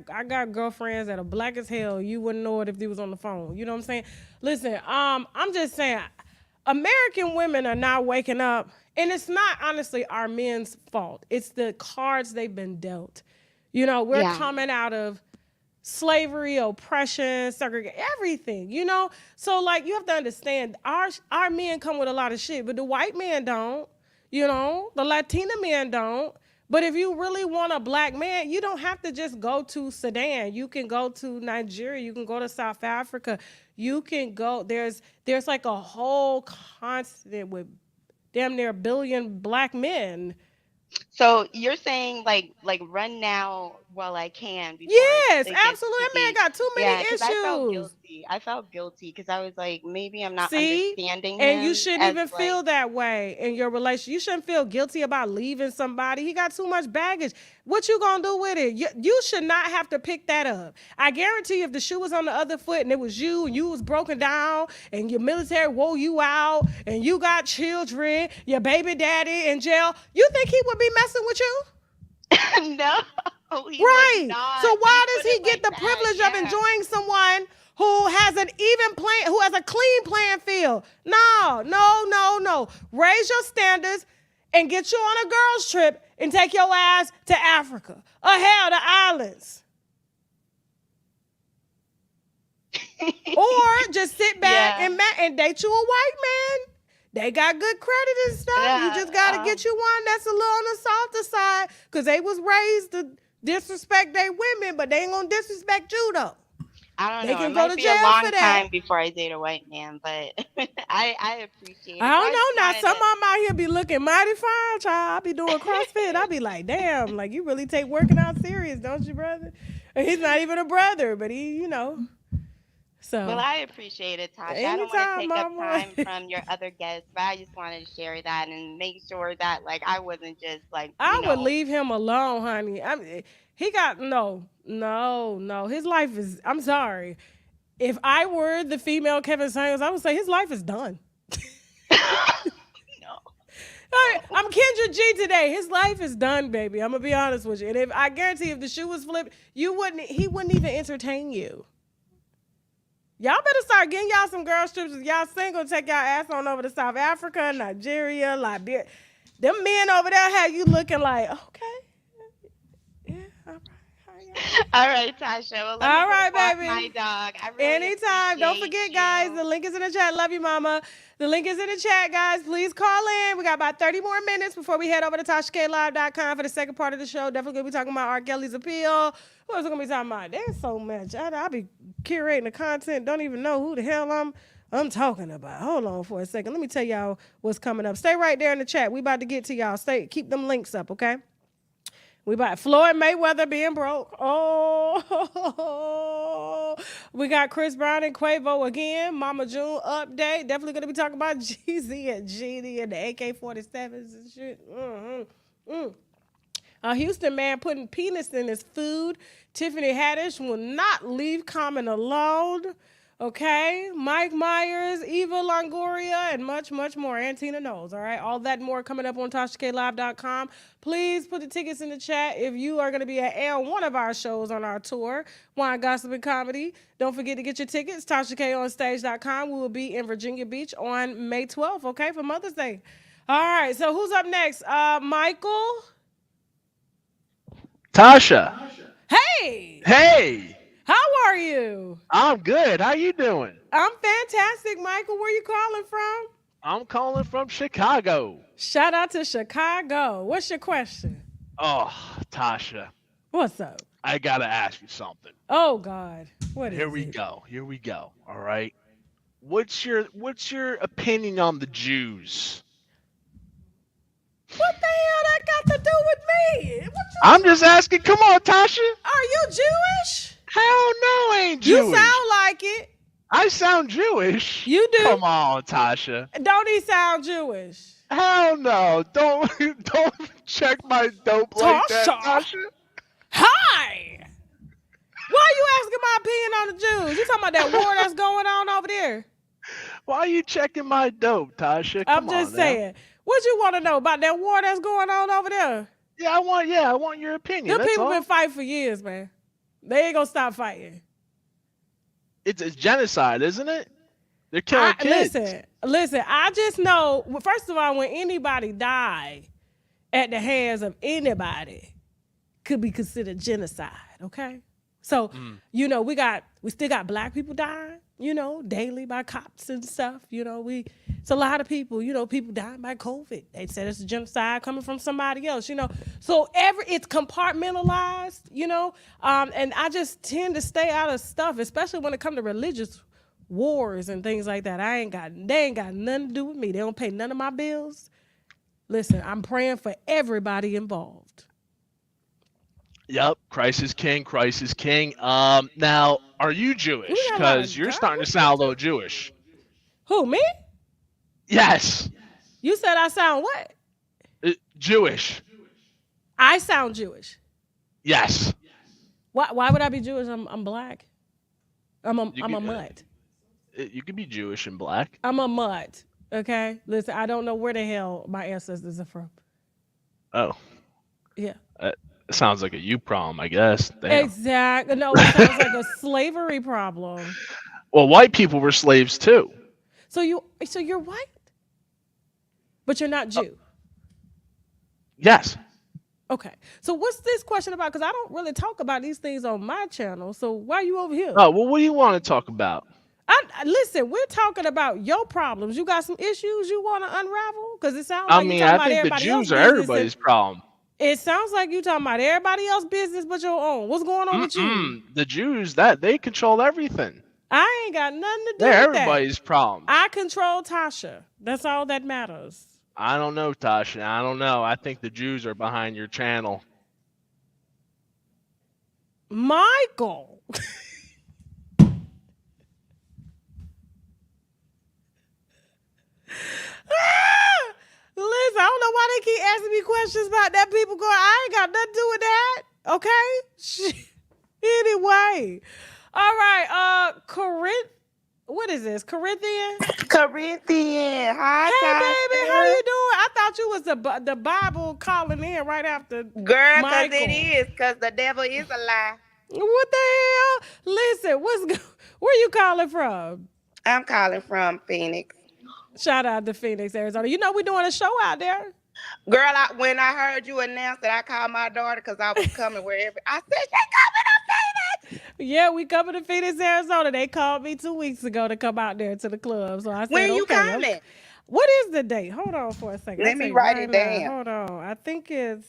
I got girlfriends that are black as hell. You wouldn't know it if they was on the phone. You know what I'm saying? Listen, I'm just saying, American women are not waking up, and it's not honestly our men's fault. It's the cards they've been dealt. We're Yeah. coming out of slavery, oppression, segregation, everything. So like you have to understand, our men come with a lot of shit, but the white men don't. The Latina men don't. But if you really want a black man, you don't have to just go to Sudan. You can go to Nigeria. You can go to South Africa. You can go. There's like a whole continent with damn near a billion black men. So you're saying like run now while I can before Yes, it gets absolutely. too That man deep. got too many Yeah, because I felt issues. guilty. I felt guilty because I was like, maybe I'm not See? understanding And you him shouldn't as even like. feel that way in your relationship. You shouldn't feel guilty about leaving somebody. He got too much baggage. What you gonna do with it? You should not have to pick that up. I guarantee if the shoe was on the other foot and it was you and you was broken down and your military wore you out and you got children, your baby daddy in jail, you think he would be messing with you? No, he would Right. not. So When you why does put it he get like the that, privilege of yeah. enjoying someone who has an even plan, who has a clean playing field? No, no, no, no. Raise your standards and get you on a girls trip and take your ass to Africa or hell, the islands. Or just sit back Yeah. and date you a white man. They got good credit and stuff. You Yeah. just got to get you one that's a little on the softer side because they was raised to disrespect their women, but they ain't going to disrespect you, though. I don't They know. It can go might to be a jail for long that. time before I date a white man, but I appreciate I it. So don't I just know. Now, wanted some to. of them out here be looking mighty fine, child. I be doing CrossFit. I be like, damn, like you really take working out serious, don't you, brother? And he's not even a brother, but he. Well, So, I appreciate it, Tasha. I don't want to anytime, take up mama. time from your other guests, but I just wanted to share that and make sure that like I wasn't just like, I would leave him alone, honey. He got no, no, no. His life is. I'm sorry. If I were the female Kevin Samuels, I would say his life is done. no, I'm Kendra G today. His life is done, baby. I'm gonna be honest with you. And if I guarantee, if the shoe was flipped, he wouldn't even entertain you. Y'all better start getting y'all some girl trips. If y'all single, take y'all ass on over to South Africa, Nigeria, Liberia. Them men over there have you looking like, okay, yeah, all right. All right, Tasha. Well, let me All go right, walk my baby. dog. I really Anytime. Don't appreciate forget, guys, you. the link is in the chat. Love you, mama. The link is in the chat, guys. Please call in. We got about 30 more minutes before we head over to TashaKLive.com for the second part of the show. Definitely going to be talking about R. Kelly's appeal. What else we going to be talking about? There's so much. I'll be curating the content. Don't even know who the hell I'm talking about. Hold on for a second. Let me tell y'all what's coming up. Stay right there in the chat. We about to get to y'all. Keep them links up, okay? We about Floyd Mayweather being broke. Oh, we got Chris Brown and Quavo again. Mama June update. Definitely gonna be talking about Jeezy and GD and the AK-47s and shit. A Houston man putting penis in his food. Tiffany Haddish will not leave Common alone. Okay, Mike Myers, Eva Longoria, and much, much more. And Tina knows, all right? All that and more coming up on TashaKLive.com. Please put the tickets in the chat if you are going to be at one of our shows on our tour, Wine, Gossip, and Comedy. Don't forget to get your tickets, TashaKOnStage.com. We will be in Virginia Beach on May 12th, okay, for Mother's Day. All right, so who's up next? Michael? Tasha. Hey! Hey, How are you? I'm good. How you doing? I'm fantastic, Michael. Where you calling from? I'm calling from Chicago. Shout out to Chicago. What's your question? Oh, Tasha, What's up? I gotta ask you something. Oh God. What is Here we it? go. Here we go. All right. What's your opinion on the Jews? What the hell that got to do with me? What I'm just asking. Come on, Tasha. are you Jewish? Hell no, I ain't You Jewish. sound like it. I sound Jewish. You do. Come on, Tasha. Don't he sound Jewish? Hell no. Don't check my dope like that, Tasha. Tasha. Hi. Why are you asking my opinion on the Jews? You talking about that war that's going on over there? Why are you checking my dope, Tasha? I'm Come just on now. saying. What you want to know about that war that's going on over there? Yeah, I want your opinion. Them That's people all. been fighting for years, man. They ain't gonna stop fighting. It's genocide, isn't it? They're killing kids. Listen. I just know. First of all, when anybody die at the hands of anybody, could be considered genocide. Okay, so we still got black people dying. Daily by cops and stuff. It's a lot of people. People dying by COVID. They said it's a genocide coming from somebody else. So it's compartmentalized. And I just tend to stay out of stuff, especially when it comes to religious wars and things like that. They ain't got nothing to do with me. They don't pay none of my bills. Listen, I'm praying for everybody involved. Yep, Christ is king. Christ is king. Now, are you Jewish? We got a lot Because of you're God. starting to sound a little Jewish. Who, me? Yes, You said I sound what? Jewish. I sound Jewish. Yes. Why would I be Jewish? I'm black. I'm a You mutt. You could be Jewish and black. I'm a mutt. Okay? Listen, I don't know where the hell my ancestors are from. Oh, Yeah. it sounds like a you problem, I guess. Damn. Exactly. No, it sounds like a slavery problem. Well, white people were slaves too. So you're white, but you're not Jew. Yes. Okay. So what's this question about? Because I don't really talk about these things on my channel. So why are you over here? Oh, well, what do you want to talk about? Listen, we're talking about your problems. You got some issues you want to unravel? Because it sounds I like you're mean, talking I about think the everybody Jews else's are business. everybody's problem. It sounds like you talking about everybody else's business but your own. What's going on with you? The Jews, that they control everything. I ain't got nothing to do They're with that. everybody's problem. I control Tasha. That's all that matters. I don't know, Tasha. I don't know. I think the Jews are behind your channel. Michael. Listen, I don't know why they keep asking me questions about that. People going, I ain't got nothing to do with that. Okay? Anyway. All right. Corinth. What is this? Corinthian? Corinthian. Hi, Hey, baby. How Tasha. you doing? I thought you was the Bible calling in right after Girl, because Michael. it is, because the devil is a lie. What the hell? Listen, where you calling from? I'm calling from Phoenix. Shout out to Phoenix, Arizona. You know we're doing a show out there. Girl, when I heard you announce that, I called my daughter because I was coming wherever. I said, she coming to Phoenix. Yeah, we coming to Phoenix, Arizona. They called me 2 weeks ago to come out there to the club. So I said, When you okay. coming? What is the date? Hold on for a second. Let I'll me tell you write right it now. down. Hold on. I think it's,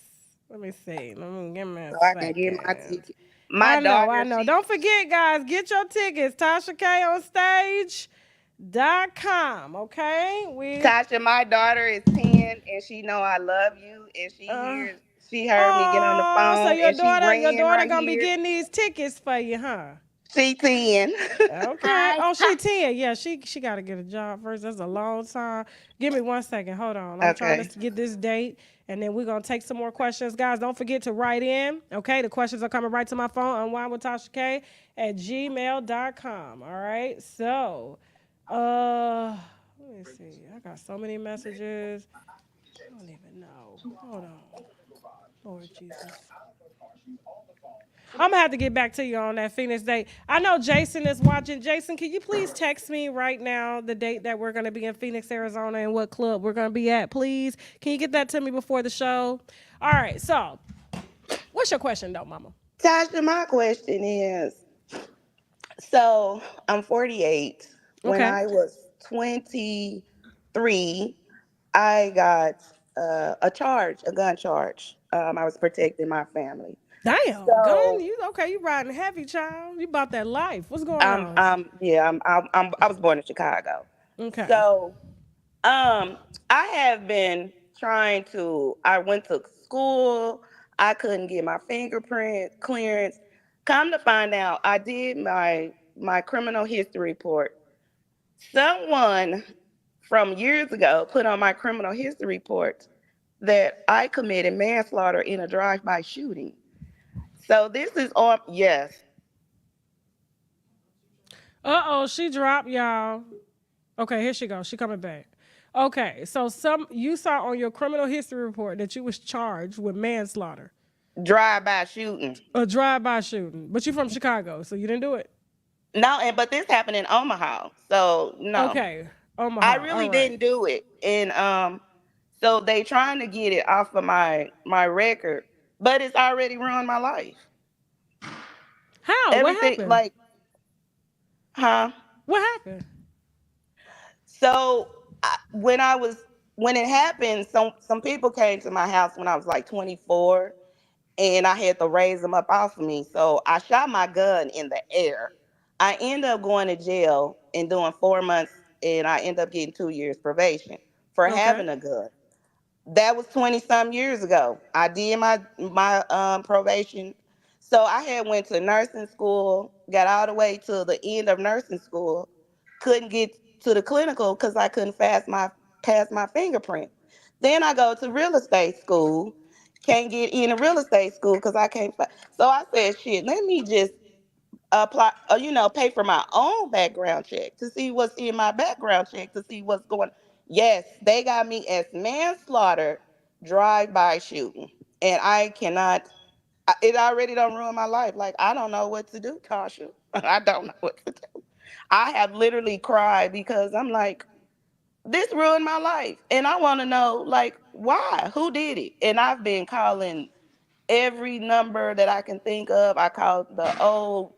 let me see. Let me give me a So I can get my second. ticket. My I daughter, know. Don't forget, guys, get your tickets. TashaKOnStage.com, okay? Tasha, my daughter is 10 and she know I love you and she heard me get on the phone so your and daughter she ran gonna right be here. getting these tickets for you, huh? She 10. Okay. Oh, she 10. Yeah, she got to get a job first. That's a long time. Give me 1 second. Hold on. I'm trying Okay. to get this date, and then we're going to take some more questions. Guys, don't forget to write in. Okay. The questions are coming right to my phone, unwinewithtashak@gmail.com. All right. So, let me see. I got so many messages. I don't even know. Hold on. Lord Jesus. I'm gonna have to get back to you on that Phoenix date. I know Jason is watching. Jason, can you please text me right now the date that we're gonna be in Phoenix, Arizona, and what club we're gonna be at, please? Can you get that to me before the show? All right. So, what's your question, though, Mama? Tasha, my question is, so I'm 48. When Okay. I was 23, I got a charge, a gun charge. I was protecting my family. Damn, gun. So You okay? You riding heavy, child? You about that life? What's going on? yeah, I was born in Chicago. Okay. So I have been trying to. I went to school. I couldn't get my fingerprint clearance. Come to find out, I did my criminal history report. Someone from years ago put on my criminal history report that I committed manslaughter in a drive-by shooting. So this is on. Yes, She dropped y'all. Okay, here she goes. She coming back. Okay, so you saw on your criminal history report that you was charged with manslaughter, drive-by shooting. a drive-by shooting, but you from Chicago, so you didn't do it. No, and but this happened in Omaha. So no. Okay, I Omaha. All really right. didn't do it. And so they trying to get it off of my record, but it's already ruined my life. How? What Everything happened? like, huh? What happened? So when I was when it happened, some people came to my house when I was like 24, and I had to raise them up off of me. So I shot my gun in the air. I ended up going to jail and doing 4 months, and I ended up getting 2 years probation for Okay. having a gun. That was 20 some years ago. I did my probation. So I had went to nursing school, got all the way to the end of nursing school, couldn't get to the clinical because I couldn't pass my fingerprint. Then I go to real estate school, can't get in a real estate school because I can't. So I said, shit, let me just apply, pay for my own background check to see what's in my background check to see what's going. Yes, they got me as manslaughter, drive-by shooting, and I cannot. It already don't ruin my life. Like I don't know what to do, Tasha. I don't know what to do. I have literally cried because I'm like, this ruined my life, and I want to know like why, who did it, and I've been calling every number that I can think of. I called the old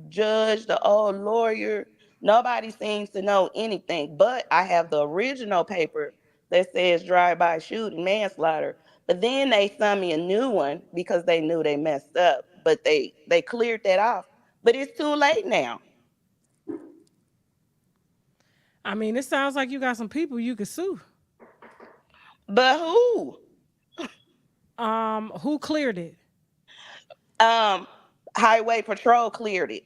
judge, the old lawyer. Nobody seems to know anything, but I have the original paper that says drive-by shooting, manslaughter. But then they sent me a new one because they knew they messed up, but they cleared that off. But it's too late now. I mean, it sounds like you got some people you could sue. But who? Who cleared it? Um, Highway Patrol cleared it.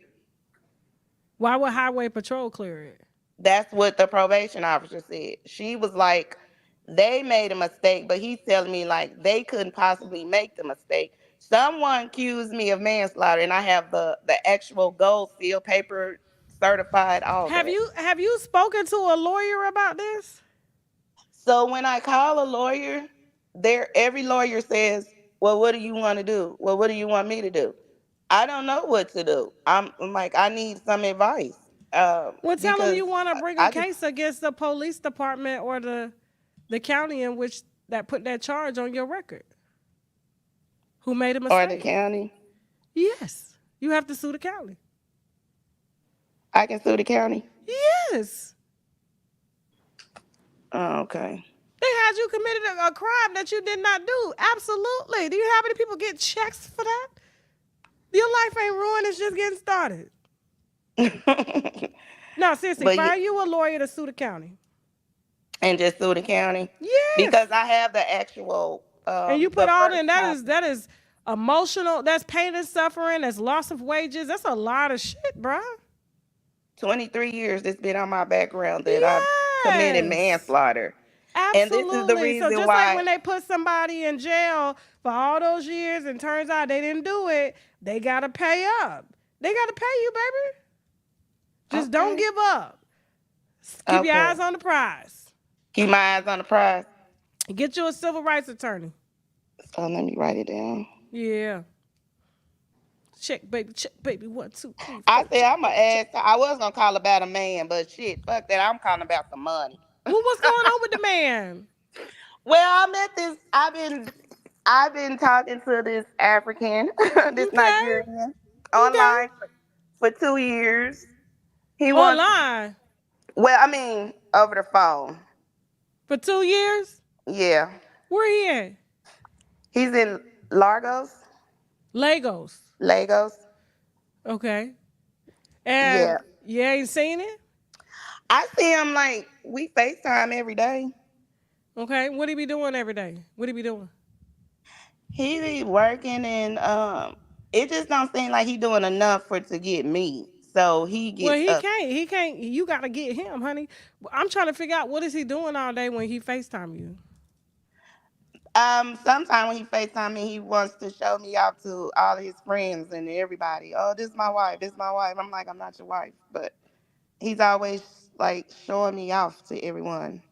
Why would Highway Patrol clear it? That's what the probation officer said. She was like, they made a mistake, but he's telling me like they couldn't possibly make the mistake. Someone accused me of manslaughter, and I have the actual gold seal paper certified, all Have that. you spoken to a lawyer about this? So when I call a lawyer, every lawyer says, "Well, what do you want to do? Well, what do you want me to do?" I don't know what to do. I'm like, I need some advice Well, tell them because you want to bring a I just case against the police department or the county in which that put that charge on your record. Who made a or the mistake? county. Yes, you have to sue the county. I can sue the county. Yes, Oh, okay. they had you committed a crime that you did not do. Absolutely. Do you have any people get checks for that? Your life ain't ruined. It's just getting started. No, seriously, But find you a lawyer to sue the county. and just sue the county because Yes. I have the actual And you put the all first in that is copy. that is emotional. That's pain and suffering. That's loss of wages. That's a lot of shit, bruh. 23 years it's been on my background that I've committed Yes. manslaughter. And this is the Absolutely. So reason just like why. when they put somebody in jail for all those years and turns out they didn't do it, they gotta pay up. They gotta pay you, baby. Just don't Okay. give up. Keep your Okay. eyes on the prize. Keep my eyes on the prize. Get you a civil rights attorney. So let me write it down. Yeah. Check, baby. Check, baby. One, two, three, I four. said Check, I'm baby. gonna Check. ask. I was gonna call about a man, but shit, fuck that. I'm calling about the money. Well, what's going on with the man? Well, I met this. I've been talking to this African, this Okay. Nigerian, Okay. online for 2 years. He wants. Online Well, I mean, over the phone. for 2 years. Yeah, Where he at? he's in Largos, Legos. Lagos. Okay. Yeah, And you ain't seen it? I see him like we FaceTime every day. Okay. What he be doing every day? What he be doing? He be working and it just don't seem like he doing enough for to get me. So he Well, gets he up. can't. He can't. You gotta get him, honey. I'm trying to figure out what is he doing all day when he FaceTime you. Sometime when he FaceTime me, he wants to show me off to all his friends and everybody. Oh, this is my wife. This is my wife. I'm like, I'm not your wife, but he's always like showing me off to everyone.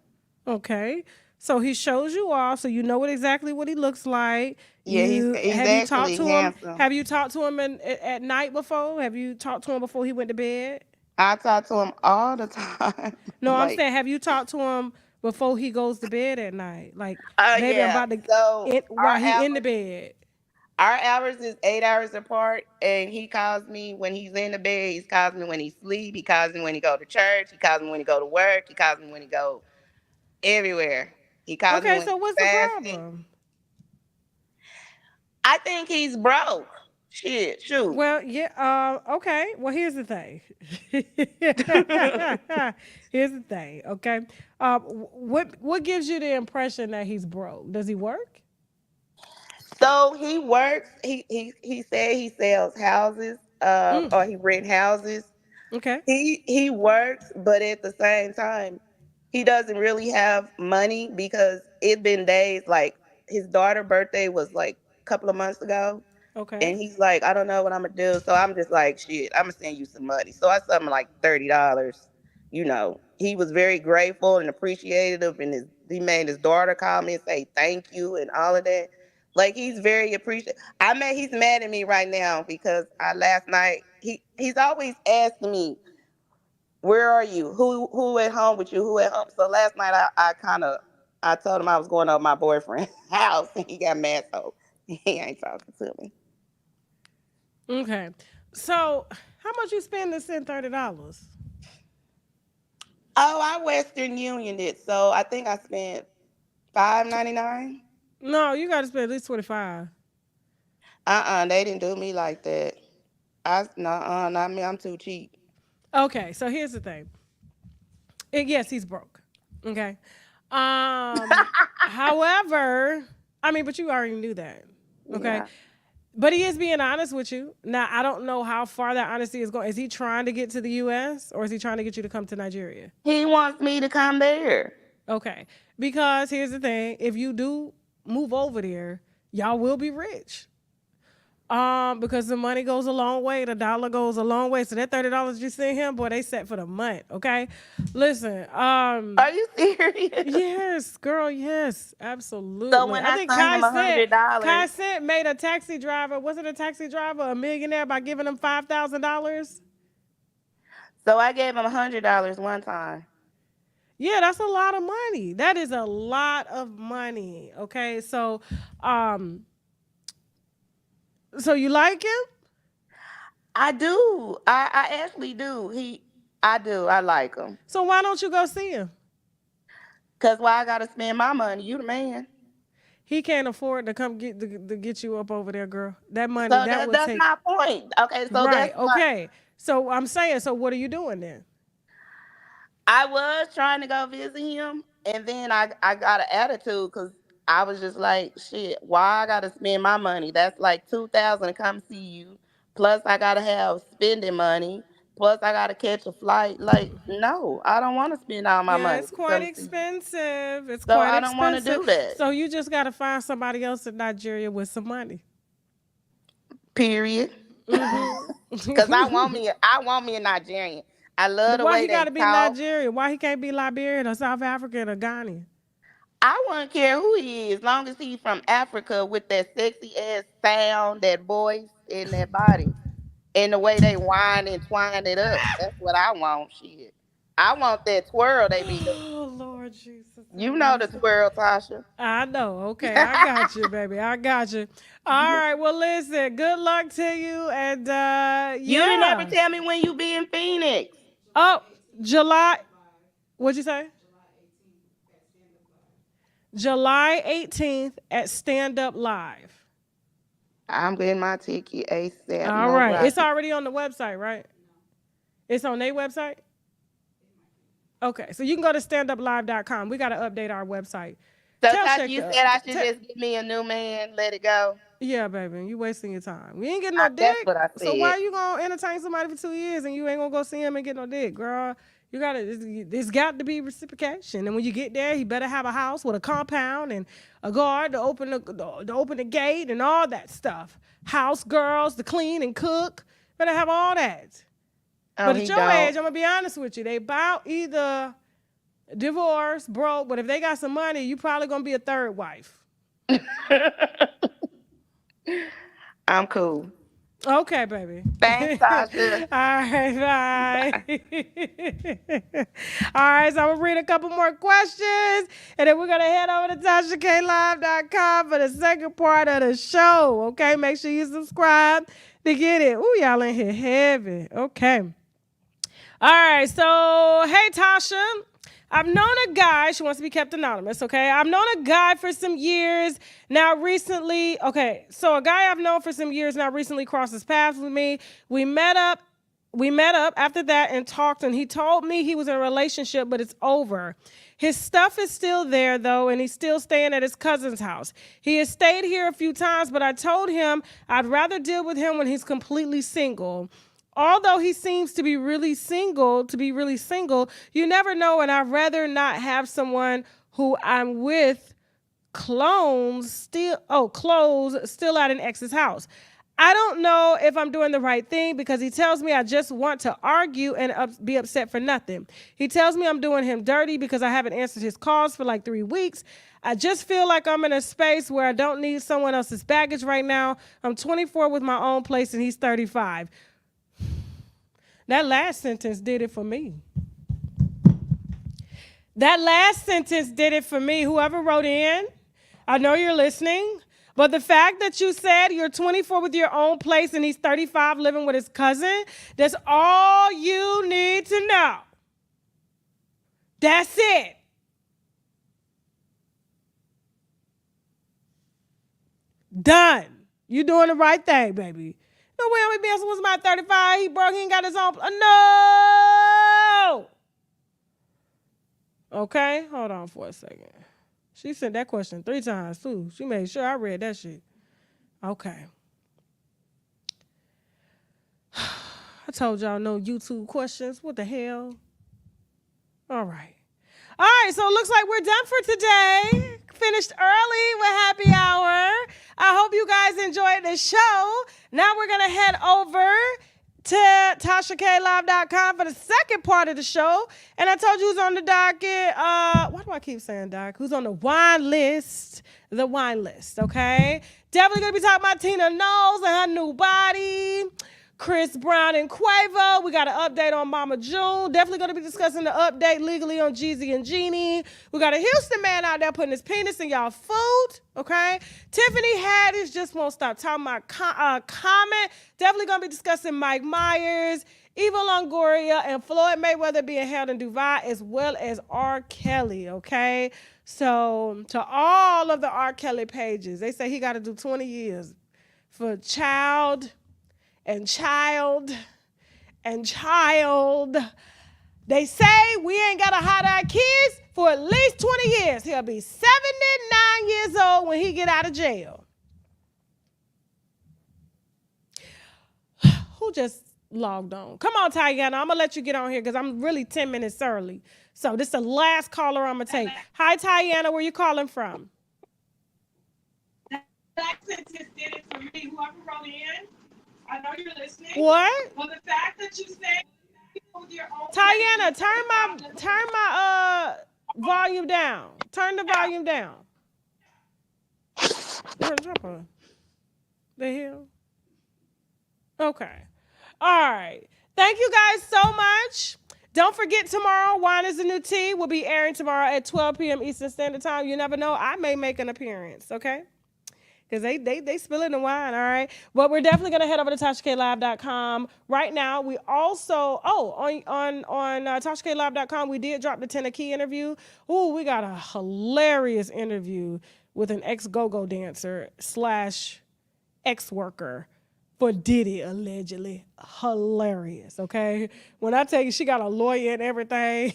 Okay. So he shows you off, so you know exactly what he looks like. Yeah, he's You he's have you talked actually to him? handsome. Have you talked to him at night before? Have you talked to him before he went to bed? I talk to him all the time. No, I'm Like, saying, have you talked to him before he goes to bed at night? Like, oh baby, I'm yeah. about to So while he in the bed. our hours is 8 hours apart, and he calls me when he's in the bed. He calls me when he sleep. He calls me when he go to church. He calls me when he go to work. He calls me when he go everywhere. He calls me Okay, when so he's what's the fasting. problem? I think he's broke. Shit, shoot. Well, yeah, okay. Well, here's the thing. Here's the thing, okay? What gives you the impression that he's broke? Does he work? So he works. He said he sells houses, Mm, or he rent houses. okay. He works, but at the same time, he doesn't really have money because it's been days like his daughter's birthday was like a couple of months ago. Okay. And he's like, I don't know what I'm gonna do. So I'm just like, shit, I'm gonna send you some money. So I sent him like $30. He was very grateful and appreciative, and he made his daughter call me and say thank you and all of that. Like he's very appreciative. He's mad at me right now because I last night he's always asking me, where are you? Who at home with you? Who at home? So last night I told him I was going over my boyfriend's house and he got mad, so he ain't talking to me. Okay. So, how much you spend to send $30? Oh, I Western Union it, so I think I spent $5.99. No, you got to spend at least 25. They didn't do me like that. Not me. I'm too cheap. Okay, so here's the thing. Yes, he's broke. Okay. However, I mean, but you already knew that. Okay. Yeah. But he is being honest with you. Now, I don't know how far that honesty is going. Is he trying to get to the US or is he trying to get you to come to Nigeria? He wants me to come there. Okay. Because here's the thing, if you do move over there, y'all will be rich. Because the money goes a long way, the dollar goes a long way. So that $30 you send him, boy, they set for the month. Okay, listen. Are you serious? Yes, girl, yes, So absolutely. when I I think sent him Kai $100, Cent made a taxi driver. Wasn't a taxi driver a millionaire by giving him $5,000? so I gave him $100 one time. Yeah, that's a lot of money. That is a lot of money. Okay, um, so you like him? I do. I actually do. I do. I like him. So why don't you go see him? Cause why I gotta spend my money? You the man. He can't afford to come to get you up over there, girl. That money So that would that's take my point. Okay, so right. that's why Okay. So I'm saying, so what are you doing then? I was trying to go visit him, and then I got an attitude because I was just like, shit, why I gotta spend my money? That's like 2,000 to come see you. Plus I gotta have spending money. Plus I gotta catch a flight. Like, no, I don't wanna spend all my Yeah, money it's to quite come see you. expensive. It's So quite I don't wanna expensive. do that. So you just got to find somebody else in Nigeria with some money. Period. Cause Mm-hmm. I want me a Nigerian. I love the Why way he got they to be talk. Nigerian? Why he can't be Liberian or South African or Ghanaian? I wouldn't care who he is, as long as he's from Africa with that sexy ass sound, that voice, and that body. And the way they whine and twine it up. That's what I want. Shit. I want that twirl they be doing. Oh Lord Jesus have You know the mercy. twirl, Tasha. I know. Okay, I got you, baby. I got you. All right. Well, listen. Good luck to you, and You didn't ever yeah. tell me when you be in Phoenix. Oh, July. What'd you say? July 18th at Stand Up Live. I'm getting my ticket ASAP. All No right. It's rush. already on the website, right? It's on their website? Okay. So you can go to standuplive.com. We got to update our website. So Tell Tasha, Shake you to, said I should te- just give me a new man, let it go. yeah, baby. You wasting your time. We ain't getting no That's dick. what I So said. why you going to entertain somebody for 2 years and you ain't going to go see him and get no dick, girl? You got to, there's got to be reciprocation. And when you get there, he better have a house with a compound and a guard to open the gate and all that stuff. House girls to clean and cook. Better have all that. Oh, But at he your don't. age, I'm going to be honest with you. They about either divorce, broke, but if they got some money, you probably going to be a third wife. I'm cool. Okay, baby. Thanks, Tasha. All right, Bye. bye. All right, so I'm going to read a couple more questions, and then we're going to head over to TashaKLive.com for the second part of the show. Okay, make sure you subscribe to get it. Ooh, y'all in here heavy. Okay. All right, so hey, Tasha. I've known a guy, she wants to be kept anonymous, okay? I've known a guy for some years now recently, okay, so a guy I've known for some years now recently crossed his paths with me. We met up after that and talked, and he told me he was in a relationship, but it's over. His stuff is still there, though, and he's still staying at his cousin's house. He has stayed here a few times, but I told him I'd rather deal with him when he's completely single. Although he seems to be really single, you never know, and I'd rather not have someone who I'm with clothes still at an ex's house. I don't know if I'm doing the right thing because he tells me I just want to argue and be upset for nothing. He tells me I'm doing him dirty because I haven't answered his calls for like 3 weeks. I just feel like I'm in a space where I don't need someone else's baggage right now. I'm 24 with my own place and he's 35. That last sentence did it for me. Whoever wrote in, I know you're listening, but the fact that you said you're 24 with your own place and he's 35 living with his cousin, that's all you need to know. That's it. Done. You doing the right thing, baby. No way I'm being someone's about 35. He broke, he ain't got his own. No! Okay, hold on for a second. She sent that question 3 times, too. She made sure I read that shit. Okay. I told y'all no YouTube questions. What the hell? All right. All right, so it looks like we're done for today. Finished early with happy hour. I hope you guys enjoyed the show. Now we're going to head over to TashaKLive.com for the second part of the show. And I told you who's on the docket. Why do I keep saying doc? Who's on the wine list? The wine list, okay? Definitely going to be talking about Tina Knowles and her new body. Chris Brown and Quavo. We got an update on Mama June. Definitely going to be discussing the update legally on Jeezy and Jeannie. We got a Houston man out there putting his penis in y'all food, okay? Tiffany Haddish just won't stop talking about comment. Definitely going to be discussing Mike Myers, Eva Longoria, and Floyd Mayweather being held in Dubai, as well as R. Kelly, okay? So to all of the R. Kelly pages, they say he got to do 20 years for child. They say we ain't gotta hide our kids. for at least 20 years. He'll be 79 years old when he get out of jail. Who just logged on? Come on, Tayana. I'm going to let you get on here because I'm really 10 minutes early. So this is the last caller I'm going to take. Hi, Tayana. Where you calling from? Alexis just did it for me. Whoever wrote in, I know you're listening. What? Well, the fact that you said with your own Tayana, turn my volume down. Turn the volume down. The hell? Okay. All right. Thank you guys so much. Don't forget tomorrow, Wine is the New Tea will be airing tomorrow at 12 p.m. Eastern Standard Time. You never know. I may make an appearance, okay? Because they spilling the wine, all right? But we're definitely going to head over to TashaKLive.com. Right now, we also, on TashaKLive.com, we did drop the Tenor Key interview. Ooh, we got a hilarious interview with an ex-go-go dancer / ex-worker for Diddy, allegedly. Hilarious, okay? When I tell you she got a lawyer and everything.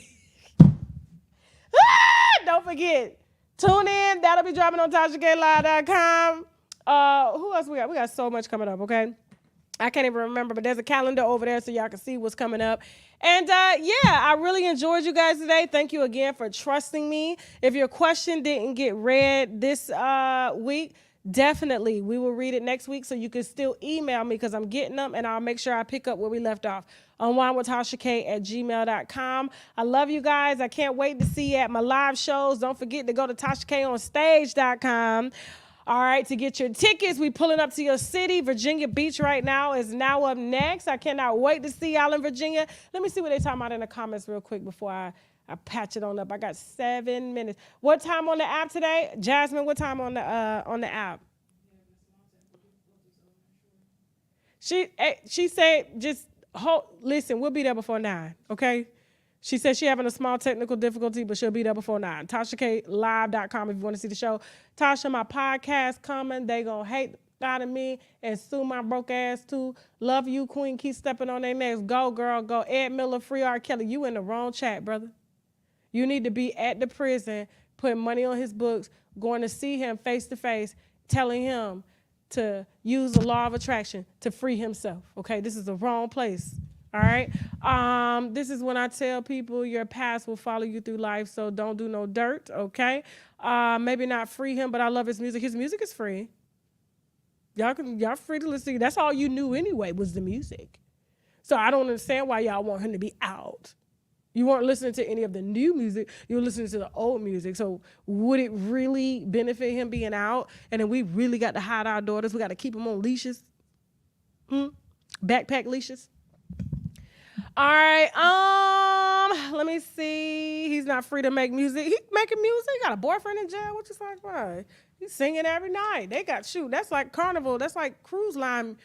Don't forget. Tune in. That'll be dropping on TashaKLive.com. Who else we got? We got so much coming up, okay? I can't even remember, but there's a calendar over there so y'all can see what's coming up. And I really enjoyed you guys today. Thank you again for trusting me. If your question didn't get read this week, definitely we will read it next week, so you can still email me because I'm getting them, and I'll make sure I pick up where we left off. UNWINEWITHTASHAK@gmail.com. I love you guys. I can't wait to see you at my live shows. Don't forget to go to TashaKOnStage.com. All right, to get your tickets. We pulling up to your city. Virginia Beach right now is now up next. I cannot wait to see y'all in Virginia. Let me see what they talking about in the comments real quick before I patch it on up. I got 7 minutes. What time on the app today? Jasmine, what time on the app? She said just listen, we'll be there before 9, okay? She said she having a small technical difficulty, but she'll be there before 9. TashaKLive.com if you want to see the show. Tasha, my podcast coming. They gonna hate out of me and sue my broke ass too. Love you, Queen. Keep stepping on their necks. Go, girl, go. Ed Miller, Free R. Kelly. You in the wrong chat, brother. You need to be at the prison, putting money on his books, going to see him face to face, telling him to use the law of attraction to free himself. Okay, this is the wrong place. All right. This is when I tell people your past will follow you through life, so don't do no dirt. Okay. Maybe not free him, but I love his music. His music is free. Y'all free to listen. That's all you knew anyway was the music. So I don't understand why y'all want him to be out. You weren't listening to any of the new music. You were listening to the old music. So would it really benefit him being out? And then we really got to hide our daughters. We got to keep them on leashes. Backpack leashes. All right. Let me see. He's not free to make music. He's making music. He got a boyfriend in jail. What you like? Why? He's singing every night. They got that's like carnival. That's like cruise line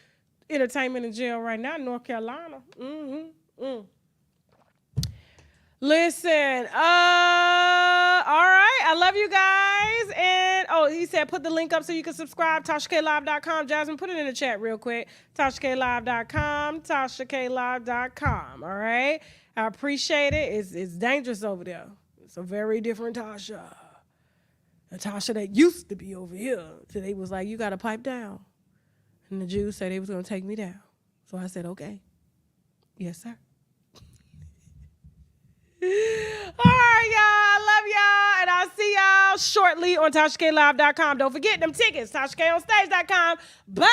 entertainment in jail right now in North Carolina. Listen, all right, I love you guys. And, he said put the link up so you can subscribe, TashaKLive.com. Jasmine, put it in the chat real quick. TashaKLive.com, TashaKLive.com, all right? I appreciate it. It's dangerous over there. It's a very different Tasha. A Tasha that used to be over here. Today was like, you got to pipe down. And the Jews said they was going to take me down. So I said, okay. Yes, sir. All right, y'all. I love y'all. And I'll see y'all shortly on TashaKLive.com. Don't forget them tickets. TashaKOnStage.com. Bye.